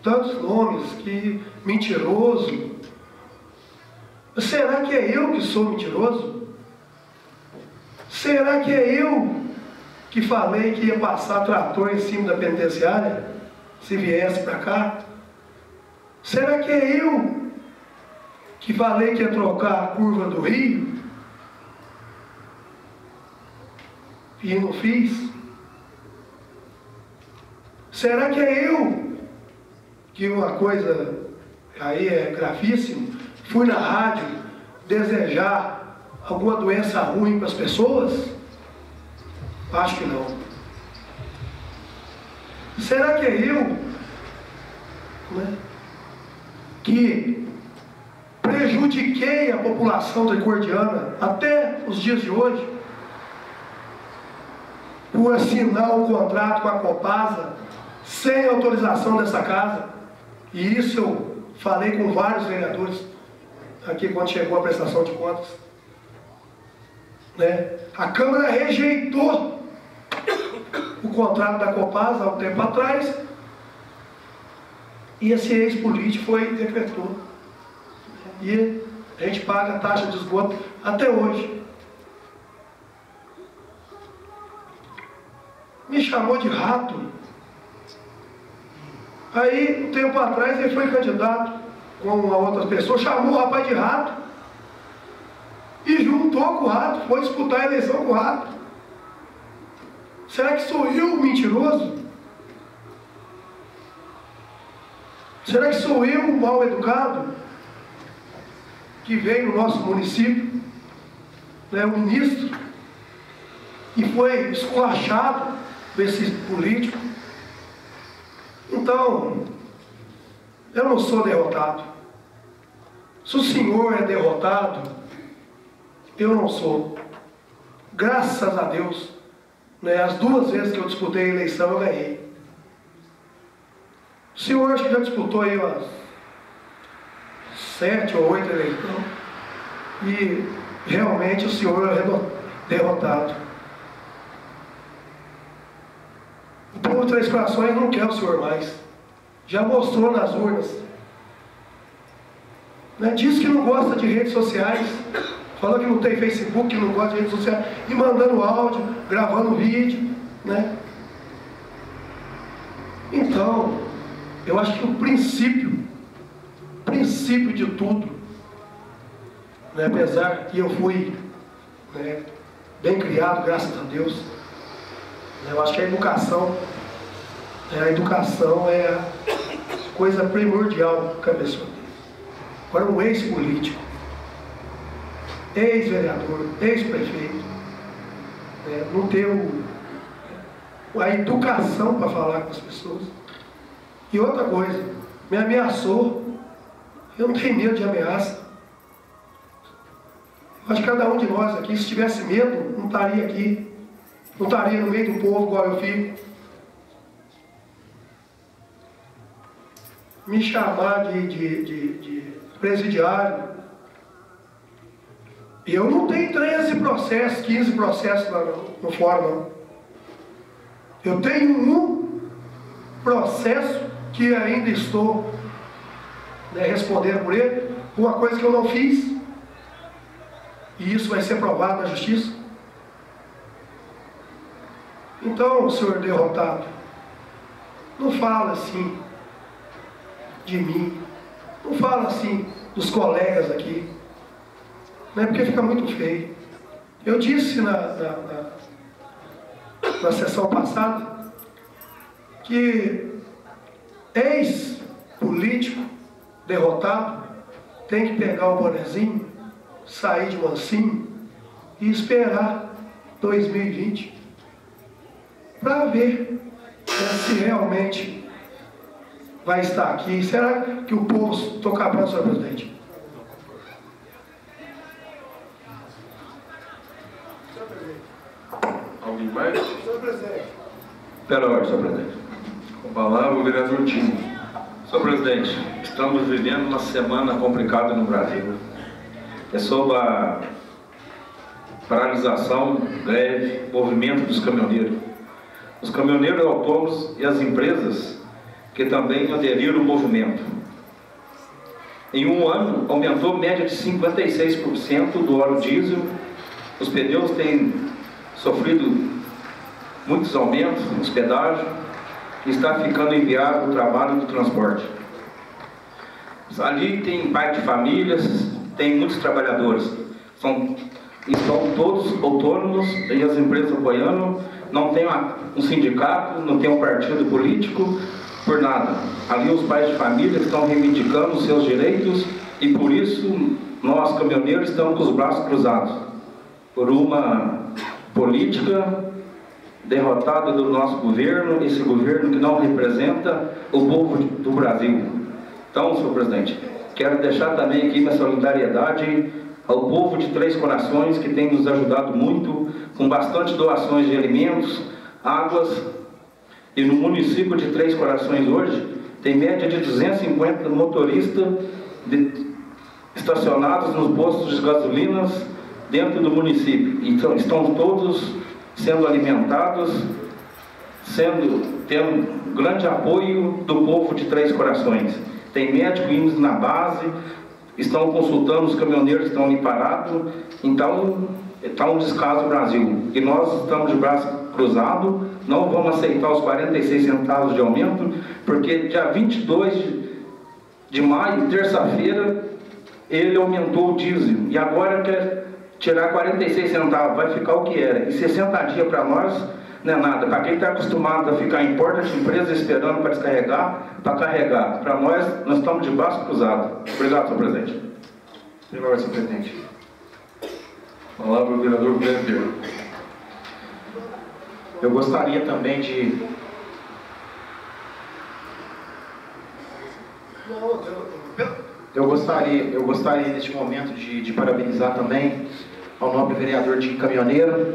tantos nomes, que mentiroso. Será que é eu que sou mentiroso? Será que é eu que falei que ia passar trator em cima da penitenciária, se viesse para cá? Será que é eu que falei que ia trocar a curva do rio e não fiz? Será que é eu que uma coisa aí é gravíssimo, fui na rádio desejar alguma doença ruim para as pessoas? Acho que não. Será que é eu que prejudiquei a população tricordiana até os dias de hoje por assinar um contrato com a Copasa sem autorização dessa casa? E isso eu falei com vários vereadores aqui quando chegou a prestação de contas. A Câmara rejeitou o contrato da Copasa há um tempo atrás e esse ex-político foi e decretou. E a gente paga a taxa de esgoto até hoje. Me chamou de rato. Aí, um tempo atrás, ele foi candidato com uma outra pessoa, chamou o rapaz de rato e juntou com o rato, foi disputar a eleição com o rato. Será que sou eu o mentiroso? Será que sou eu o mal educado que veio no nosso município, né, um ministro, e foi esculachado por esse político? Então, eu não sou derrotado. Se o senhor é derrotado, eu não sou. Graças a Deus, né, as 2 vezes que eu disputei a eleição, eu ganhei. O senhor acho que já disputou aí umas 7 ou 8 eleições, e realmente o senhor é derrotado. O povo de Três Corações não quer o senhor mais. Já mostrou nas urnas. Né? Diz que não gosta de redes sociais, falou que não tem Facebook, que não gosta de redes sociais, e mandando áudio, gravando vídeo, né? Então, eu acho que o princípio de tudo, né, apesar que eu fui, né, bem criado, graças a Deus, né, eu acho que a educação é a coisa primordial que a pessoa tem. Agora, um ex-político, ex-vereador, ex-prefeito, né, não ter a educação para falar com as pessoas. E outra coisa, me ameaçou. Eu não tenho medo de ameaça. Eu acho que cada um de nós aqui, se tivesse medo, não estaria aqui. Não estaria no meio do povo igual eu fico. Me chamar de presidiário. E eu não tenho 13 processos, 15 processos lá no fórum, não. Eu tenho um processo que ainda estou, né, respondendo por ele, uma coisa que eu não fiz, e isso vai ser provado na justiça. Então, senhor derrotado, não fala assim de mim, não fala assim dos colegas aqui, né, porque fica muito feio. Eu disse na sessão passada que ex-político derrotado tem que pegar o bonezinho, sair de mansinho e esperar 2020 para ver, né, se realmente vai estar aqui. Será que o povo... Estou acabando, senhor presidente. Alguém mais? Senhor presidente. Pela ordem, senhor presidente. Com a palavra, o vereador Tino. Senhor presidente, estamos vivendo uma semana complicada no Brasil. É sobre a paralisação, greve, movimento dos caminhoneiros. Os caminhoneiros autônomos e as empresas que também aderiram ao movimento. Em um ano, aumentou média de 56% do óleo diesel. Os pneus têm sofrido muitos aumentos nos pedágios e está ficando inviável o trabalho do transporte. Ali tem pai de famílias, tem muitos trabalhadores. Estão todos autônomos e as empresas apoiando. Não tem um sindicato, não tem um partido político, por nada. Ali os pais de família estão reivindicando os seus direitos e por isso nós, caminhoneiros, estamos com os braços cruzados por uma política derrotada do nosso governo, esse governo que não representa o povo do Brasil. Então, senhor presidente, quero deixar também aqui minha solidariedade ao povo de Três Corações, que tem nos ajudado muito, com bastante doações de alimentos, águas, e no município de Três Corações hoje, tem média de 250 motoristas estacionados nos postos de gasolinas dentro do município. Então, estão todos sendo alimentados, tendo grande apoio do povo de Três Corações. Tem médico indo na base, estão consultando os caminhoneiros que estão ali parados. Então, está um descaso no Brasil. E nós estamos de braço cruzado, não vamos aceitar os 46 centavos de aumento, porque dia 22 de maio, terça-feira, ele aumentou o diesel. E agora quer tirar 46 centavos, vai ficar o que era. E 60 dias para nós não é nada. Para quem está acostumado a ficar em porta de empresa esperando para descarregar, para carregar. Para nós estamos de braço cruzado. Obrigado, senhor presidente. Obrigado, senhor presidente. Palavra ao vereador Blemper. Eu gostaria também de... Eu gostaria neste momento de parabenizar também ao nobre vereador de Caminhoneiro,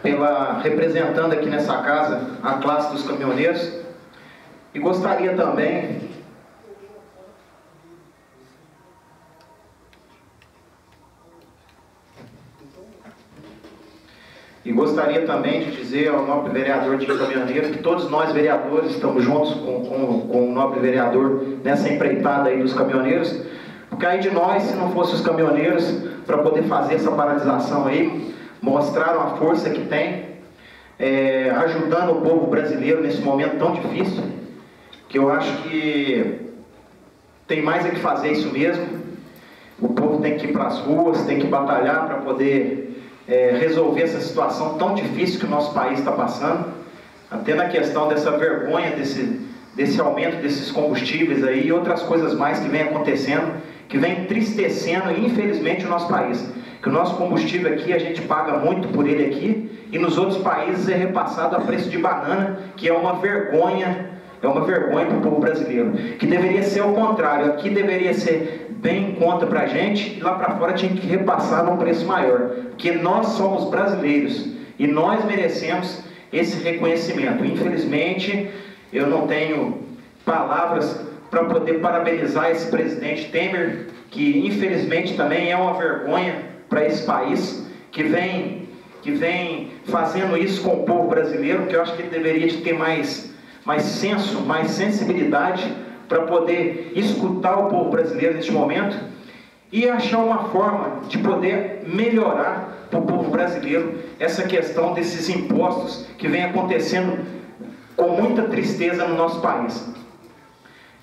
pela representando aqui nessa casa a classe dos caminhoneiros, e gostaria também de dizer ao nobre vereador de Caminhoneiro que todos nós vereadores estamos juntos com o nobre vereador nessa empreitada aí dos caminhoneiros, porque aí de nós, se não fossem os caminhoneiros, para poder fazer essa paralisação aí, mostraram a força que tem, ajudando o povo brasileiro nesse momento tão difícil, que eu acho que tem mais é que fazer isso mesmo. O povo tem que ir para as ruas, tem que batalhar para poder resolver essa situação tão difícil que o nosso país está passando, até na questão dessa vergonha, desse aumento desses combustíveis aí e outras coisas mais que vem acontecendo, que vem entristecendo, infelizmente, o nosso país. Que o nosso combustível aqui, a gente paga muito por ele aqui, e nos outros países é repassado a preço de banana, que é uma vergonha para o povo brasileiro. Que deveria ser o contrário, aqui deveria ser bem em conta para a gente, e lá para fora tinha que repassar num preço maior. Porque nós somos brasileiros, e nós merecemos esse reconhecimento. Infelizmente, eu não tenho palavras para poder parabenizar esse presidente Temer, que infelizmente também é uma vergonha para esse país, que vem fazendo isso com o povo brasileiro, que eu acho que ele deveria de ter mais senso, mais sensibilidade para poder escutar o povo brasileiro neste momento e achar uma forma de poder melhorar para o povo brasileiro essa questão desses impostos que vem acontecendo com muita tristeza no nosso país.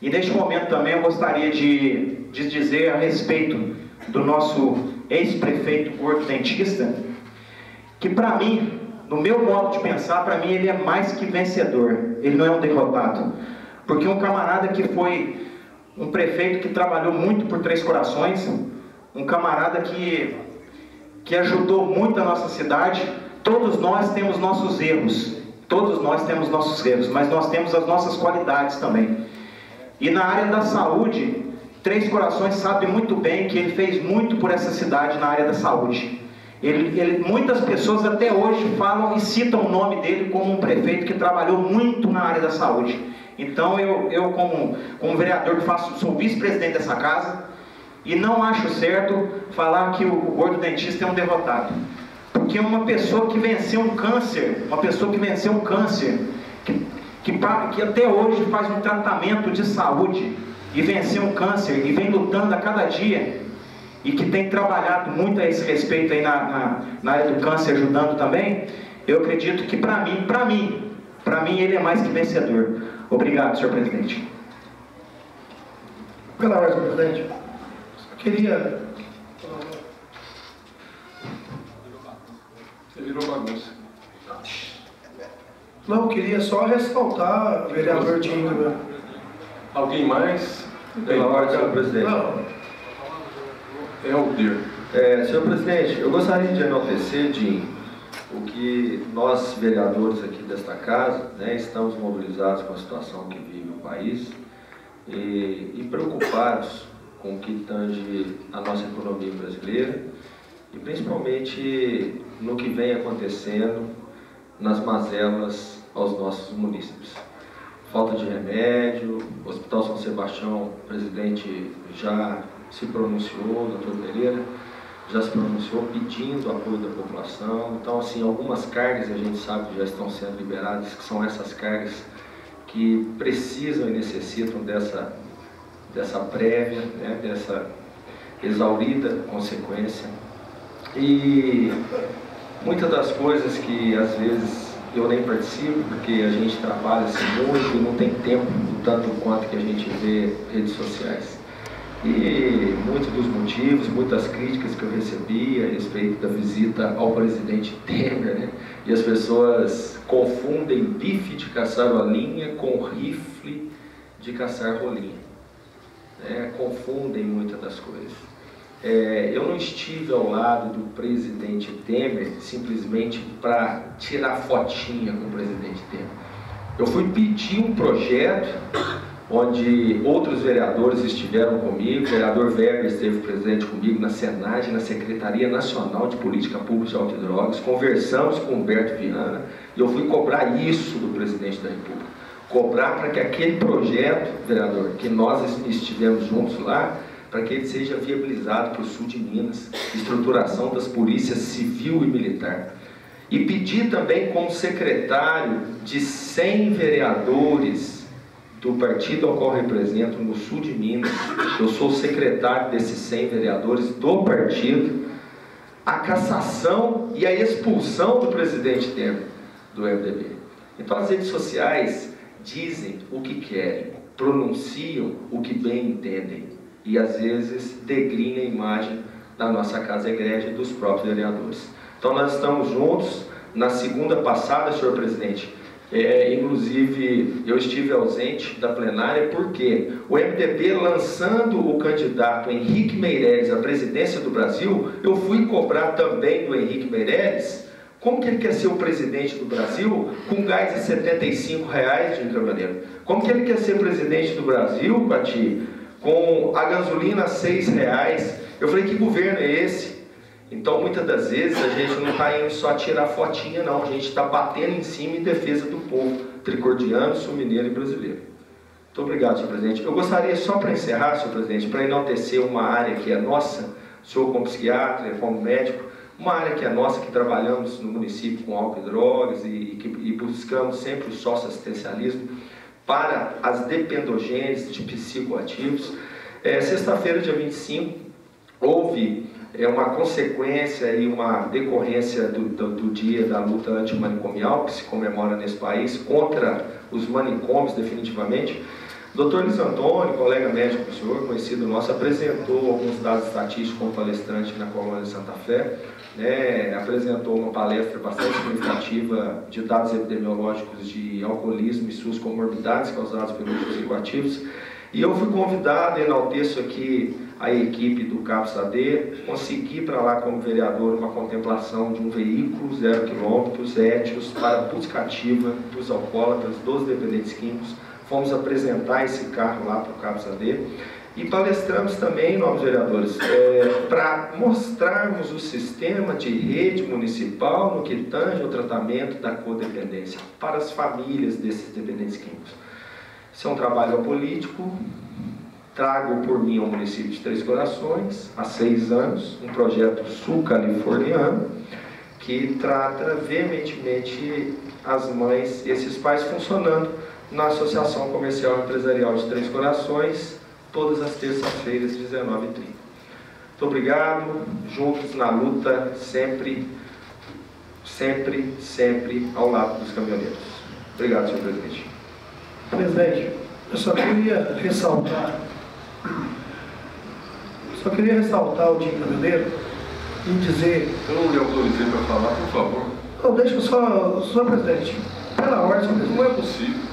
E neste momento também eu gostaria de dizer a respeito do nosso ex-prefeito Gordo Dentista, que para mim, no meu modo de pensar, para mim ele é mais que vencedor, ele não é um derrotado. Porque um camarada que foi um prefeito que trabalhou muito por Três Corações, um camarada que ajudou muito a nossa cidade. Todos nós temos nossos erros, mas nós temos as nossas qualidades também. E na área da saúde, Três Corações sabe muito bem que ele fez muito por essa cidade na área da saúde. Muitas pessoas até hoje falam e citam o nome dele como um prefeito que trabalhou muito na área da saúde. Então eu como vereador sou vice-presidente dessa casa e não acho certo falar que o Gordo Dentista é um derrotado. Porque uma pessoa que venceu um câncer, que até hoje faz um tratamento de saúde e venceu um câncer e vem lutando a cada dia e que tem trabalhado muito a esse respeito aí na área do câncer, ajudando também, eu acredito que para mim ele é mais que vencedor. Obrigado, senhor presidente. Pela ordem, senhor presidente, só queria... Você virou bagunça. Não, queria só ressaltar, vereador Dinho. Alguém mais? Pela ordem, senhor presidente. Não. Helder. Senhor presidente, eu gostaria de enaltecer, Dinho, o que nós, vereadores aqui desta casa, estamos mobilizados com a situação que vive o país e preocupados com o que tange a nossa economia brasileira e principalmente no que vem acontecendo nas mazelas aos nossos munícipes. Falta de remédio, o Hospital São Sebastião, o presidente já se pronunciou, doutor Pereira, já se pronunciou pedindo apoio da população. Então, assim, algumas cargas a gente sabe que já estão sendo liberadas, que são essas cargas que precisam e necessitam dessa prévia, dessa exaurida consequência. E muitas das coisas que às vezes eu nem participo, porque a gente trabalha-se muito e não tem tempo, tanto quanto que a gente vê redes sociais. E muitos dos motivos, muitas críticas que eu recebi a respeito da visita ao presidente Temer, né? E as pessoas confundem bife de caçar rolinha com rifle de caçar rolinha, né? Confundem muitas das coisas. Eu não estive ao lado do presidente Temer simplesmente para tirar fotinha com o presidente Temer. Eu fui pedir um projeto onde outros vereadores estiveram comigo. O vereador Weber esteve presente comigo na Senage, na Secretaria Nacional de Política Pública de Álcool e Drogas. Conversamos com o Humberto Viana e eu fui cobrar isso do presidente da República. Cobrar para que aquele projeto, vereador, que nós estivemos juntos lá, para que ele seja viabilizado para o sul de Minas, estruturação das polícias civil e militar. E pedir também como secretário de 100 vereadores do partido ao qual represento no sul de Minas, eu sou secretário desses 100 vereadores do partido, a cassação e a expulsão do presidente Temer do MDB. Então as redes sociais dizem o que querem, pronunciam o que bem entendem e às vezes degrinem a imagem da nossa casa igreja e dos próprios vereadores. Então nós estamos juntos. Na segunda passada, senhor presidente, inclusive eu estive ausente da plenária porque o MDB lançando o candidato Henrique Meirelles à presidência do Brasil, eu fui cobrar também do Henrique Meirelles como que ele quer ser o presidente do Brasil com gás de R$75 de caminhoneiro. Como que ele quer ser presidente do Brasil, Pati, com a gasolina a R$6? Eu falei, que governo é esse? Então, muitas das vezes, a gente não está indo só tirar fotinha, não. A gente está batendo em cima em defesa do povo tricordiano, sul-mineiro e brasileiro. Muito obrigado, senhor presidente. Eu gostaria, só para encerrar, senhor presidente, para enaltecer uma área que é nossa, o senhor como psiquiatra, como médico, uma área que é nossa, que trabalhamos no município com álcool e drogas e buscamos sempre o socioassistencialismo para as dependogêneses de psicoativos. Sexta-feira, dia 25, houve uma consequência e uma decorrência do dia da luta antimanicomial que se comemora nesse país, contra os manicômios definitivamente. Dr. Luiz Antônio, colega médico do senhor, conhecido nosso, apresentou alguns dados estatísticos como palestrante na colônia de Santa Fé, né? Apresentou uma palestra bastante significativa de dados epidemiológicos de alcoolismo e suas comorbidades causadas pelos psicoativos. E eu fui convidado, enalteço aqui a equipe do CAPS-AD, consegui para lá como vereador uma contemplação de um veículo 0 km, étios, para busca ativa dos alcoólatras, dos dependentes químicos. Fomos apresentar esse carro lá para o CAPS-AD e palestramos também, novos vereadores, para mostrarmos o sistema de rede municipal no que tange ao tratamento da codependência para as famílias desses dependentes químicos. Isso é um trabalho político. Trago por mim ao município de Três Corações, há 6 anos, um projeto sul-californiano que trata veementemente as mães e esses pais funcionando na Associação Comercial e Empresarial de Três Corações, todas as terças-feiras, 19h30. Muito obrigado, juntos na luta, sempre, sempre, sempre ao lado dos caminhoneiros. Obrigado, senhor presidente. Presidente, eu só queria ressaltar o Dia Caminhoneiro e dizer... Eu não lhe autorizei para falar, por favor. Não, deixa eu senhor presidente, pela ordem, senhor presidente. Não é possível.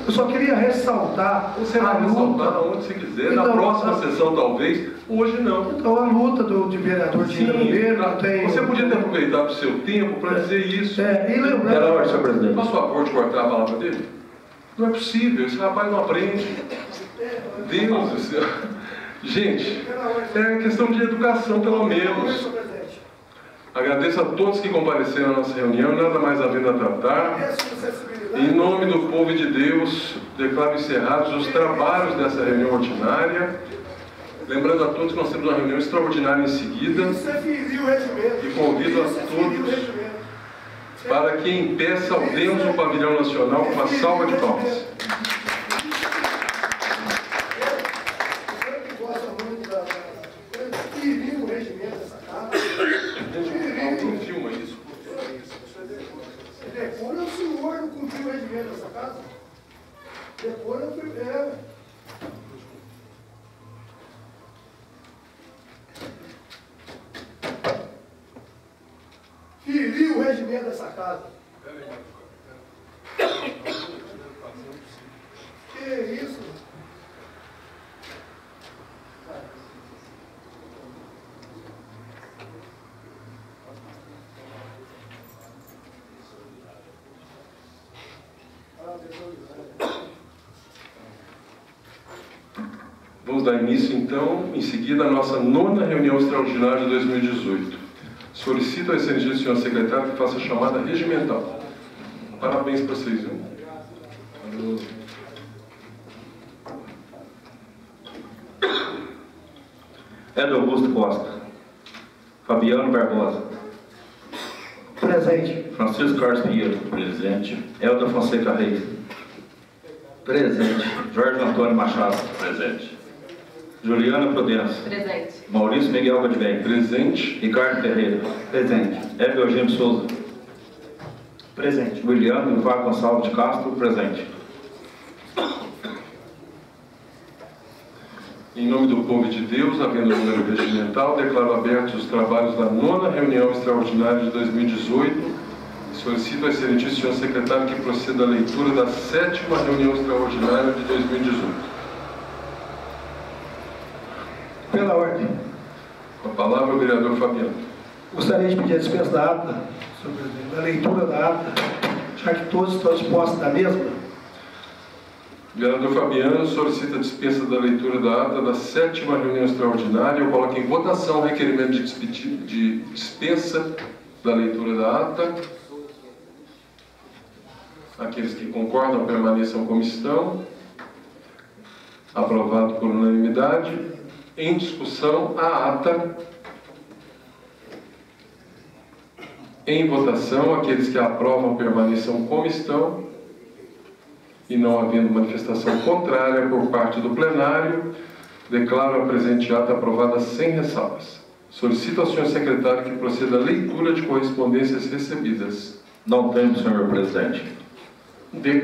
Eu só queria ressaltar você vai ressaltar onde você quiser, então, na próxima sessão talvez, hoje não. Então a luta de vereador de Caminhoneiro tem... Você podia ter aproveitado o seu tempo para dizer isso. E lembrando... Pela ordem, senhor presidente. Faz favor de cortar a palavra dele? Não é possível, esse rapaz não aprende. Deus do céu. Gente, é questão de educação, pelo menos. Agradeço a todos que compareceram à nossa reunião, nada mais havendo a tratar. Em nome do povo de Deus, declaro encerrados os trabalhos dessa reunião ordinária. Lembrando a todos que nós temos uma reunião extraordinária em seguida. E convido a todos para que em pé saudemos o pavilhão nacional com uma salva de palmas. Alguém filma isso? Decora o senhor não cumpriu o regimento dessa casa? Decora o primeiro. casa. Que isso? Vamos dar início, então, em seguida, à nossa 9ª reunião extraordinária de 2018. Solicito a excelência do senhor secretário que faça a chamada regimental. Parabéns para vocês, viu? Edo Augusto Costa. Fabiano Barbosa. Presente. Francisco Carlos Pinheiro. Presente. Elda Fonseca Reis. Presente. Jorge Antônio Machado. Presente. Juliana Prudêncio. Presente. Maurício Miguel Godbem. Presente. Ricardo Ferreira. Presente. Hélio Eugênio Souza. Presente. William Vilvar Gonçalves de Castro. Presente. Em nome do povo de Deus, havendo número regimental, declaro abertos os trabalhos da 9ª reunião extraordinária de 2018 e solicito ao excelentíssimo senhor secretário que proceda à leitura da 7ª reunião extraordinária de 2018. Pela ordem. Com a palavra, o vereador Fabiano. Gostaria de pedir a dispensa da ata, senhor presidente, da leitura da ata, já que todos estão dispostos da mesma. O vereador Fabiano solicita a dispensa da leitura da ata da 7ª reunião extraordinária. Eu coloco em votação o requerimento de dispensa da leitura da ata. Aqueles que concordam permaneçam como estão. Aprovado por unanimidade. Em discussão, a ata. Em votação, aqueles que a aprovam permaneçam como estão. E não havendo manifestação contrária por parte do plenário, declaro a presente ata aprovada sem ressalvas. Solicito ao senhor secretário que proceda à leitura de correspondências recebidas. Não tenho, senhor presidente.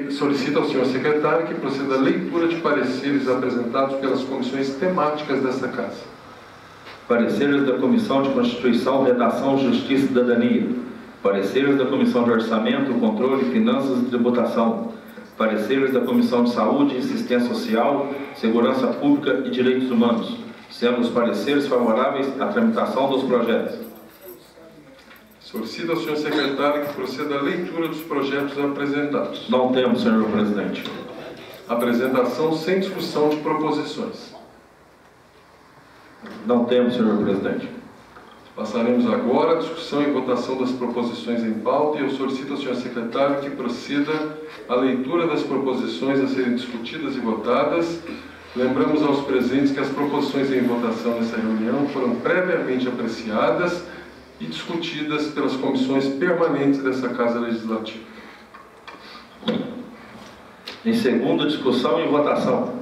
Solicito ao senhor secretário que proceda à leitura de pareceres apresentados pelas comissões temáticas desta Casa. Pareceres da Comissão de Constituição, Redação, Justiça e Cidadania. Pareceres da Comissão de Orçamento, Controle, Finanças e Tributação. Pareceres da Comissão de Saúde, Assistência Social, Segurança Pública e Direitos Humanos, sendo os pareceres favoráveis à tramitação dos projetos. Solicito ao senhor secretário que proceda à leitura dos projetos apresentados. Não temos, senhor presidente. Apresentação sem discussão de proposições. Não temos, senhor presidente. Passaremos agora à discussão e votação das proposições em pauta e eu solicito ao senhor secretário que proceda à leitura das proposições a serem discutidas e votadas. Lembramos aos presentes que as proposições em votação nessa reunião foram previamente apreciadas e discutidas pelas comissões permanentes dessa Casa Legislativa. Em segunda discussão e votação,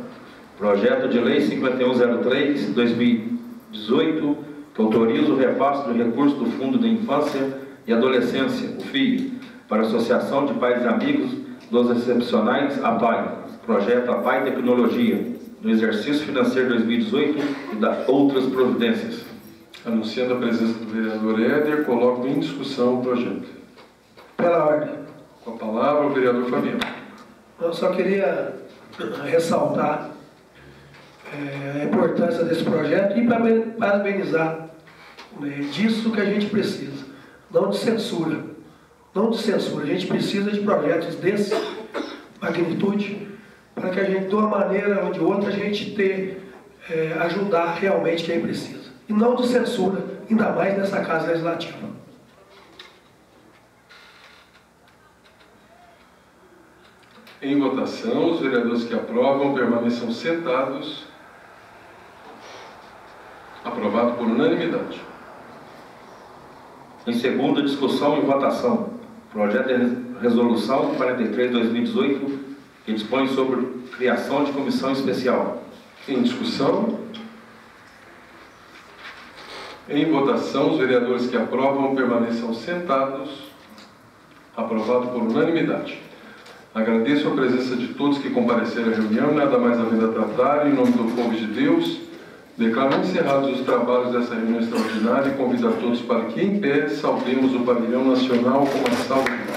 projeto de lei 5103/2018, que autoriza o repasse do recurso do Fundo da Infância e Adolescência, o FII, para a Associação de Pais e Amigos dos Excepcionais APAI, projeto APAI Tecnologia, no exercício financeiro 2018 e da outras providências. Anunciando a presença do vereador Éder, coloco em discussão o projeto. Pela ordem. Com a palavra, o vereador Fabiano. Eu só queria ressaltar a importância desse projeto e parabenizar disso que a gente precisa. Não de censura. Não de censura. A gente precisa de projetos desse magnitude para que a gente, de uma maneira ou de outra, a gente ajudar realmente quem precisa. E não de censura, ainda mais nessa Casa Legislativa. Em votação, os vereadores que aprovam permaneçam sentados. Aprovado por unanimidade. Em segunda discussão e votação, projeto de resolução 43/2018, que dispõe sobre criação de comissão especial. Em discussão. Em votação, os vereadores que aprovam permaneçam sentados. Aprovado por unanimidade. Agradeço a presença de todos que compareceram à reunião, nada mais havendo a tratar, em nome do povo de Deus, declaro encerrados os trabalhos dessa reunião extraordinária e convido a todos para que, em pé, saudemos o pavilhão nacional com uma salva de palmas.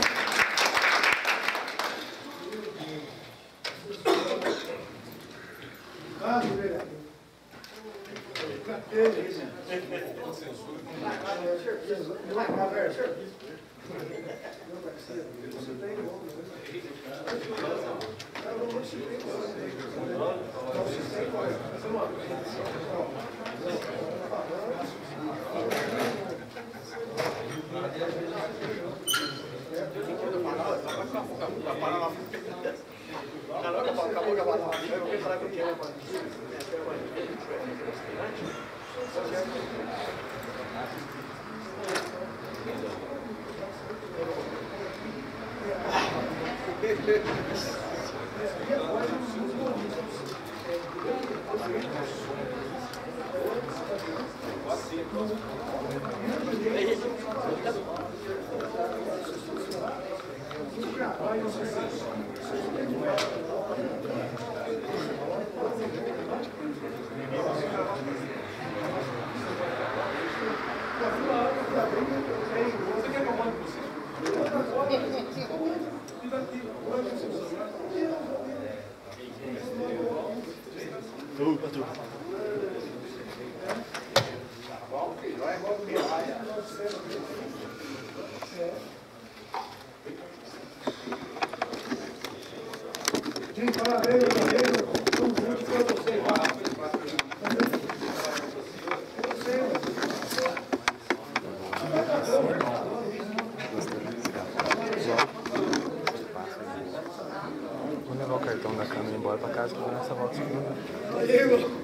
Vou levar o cartão da câmera embora pra casa, que eu vou nessa volta segunda. Valeu!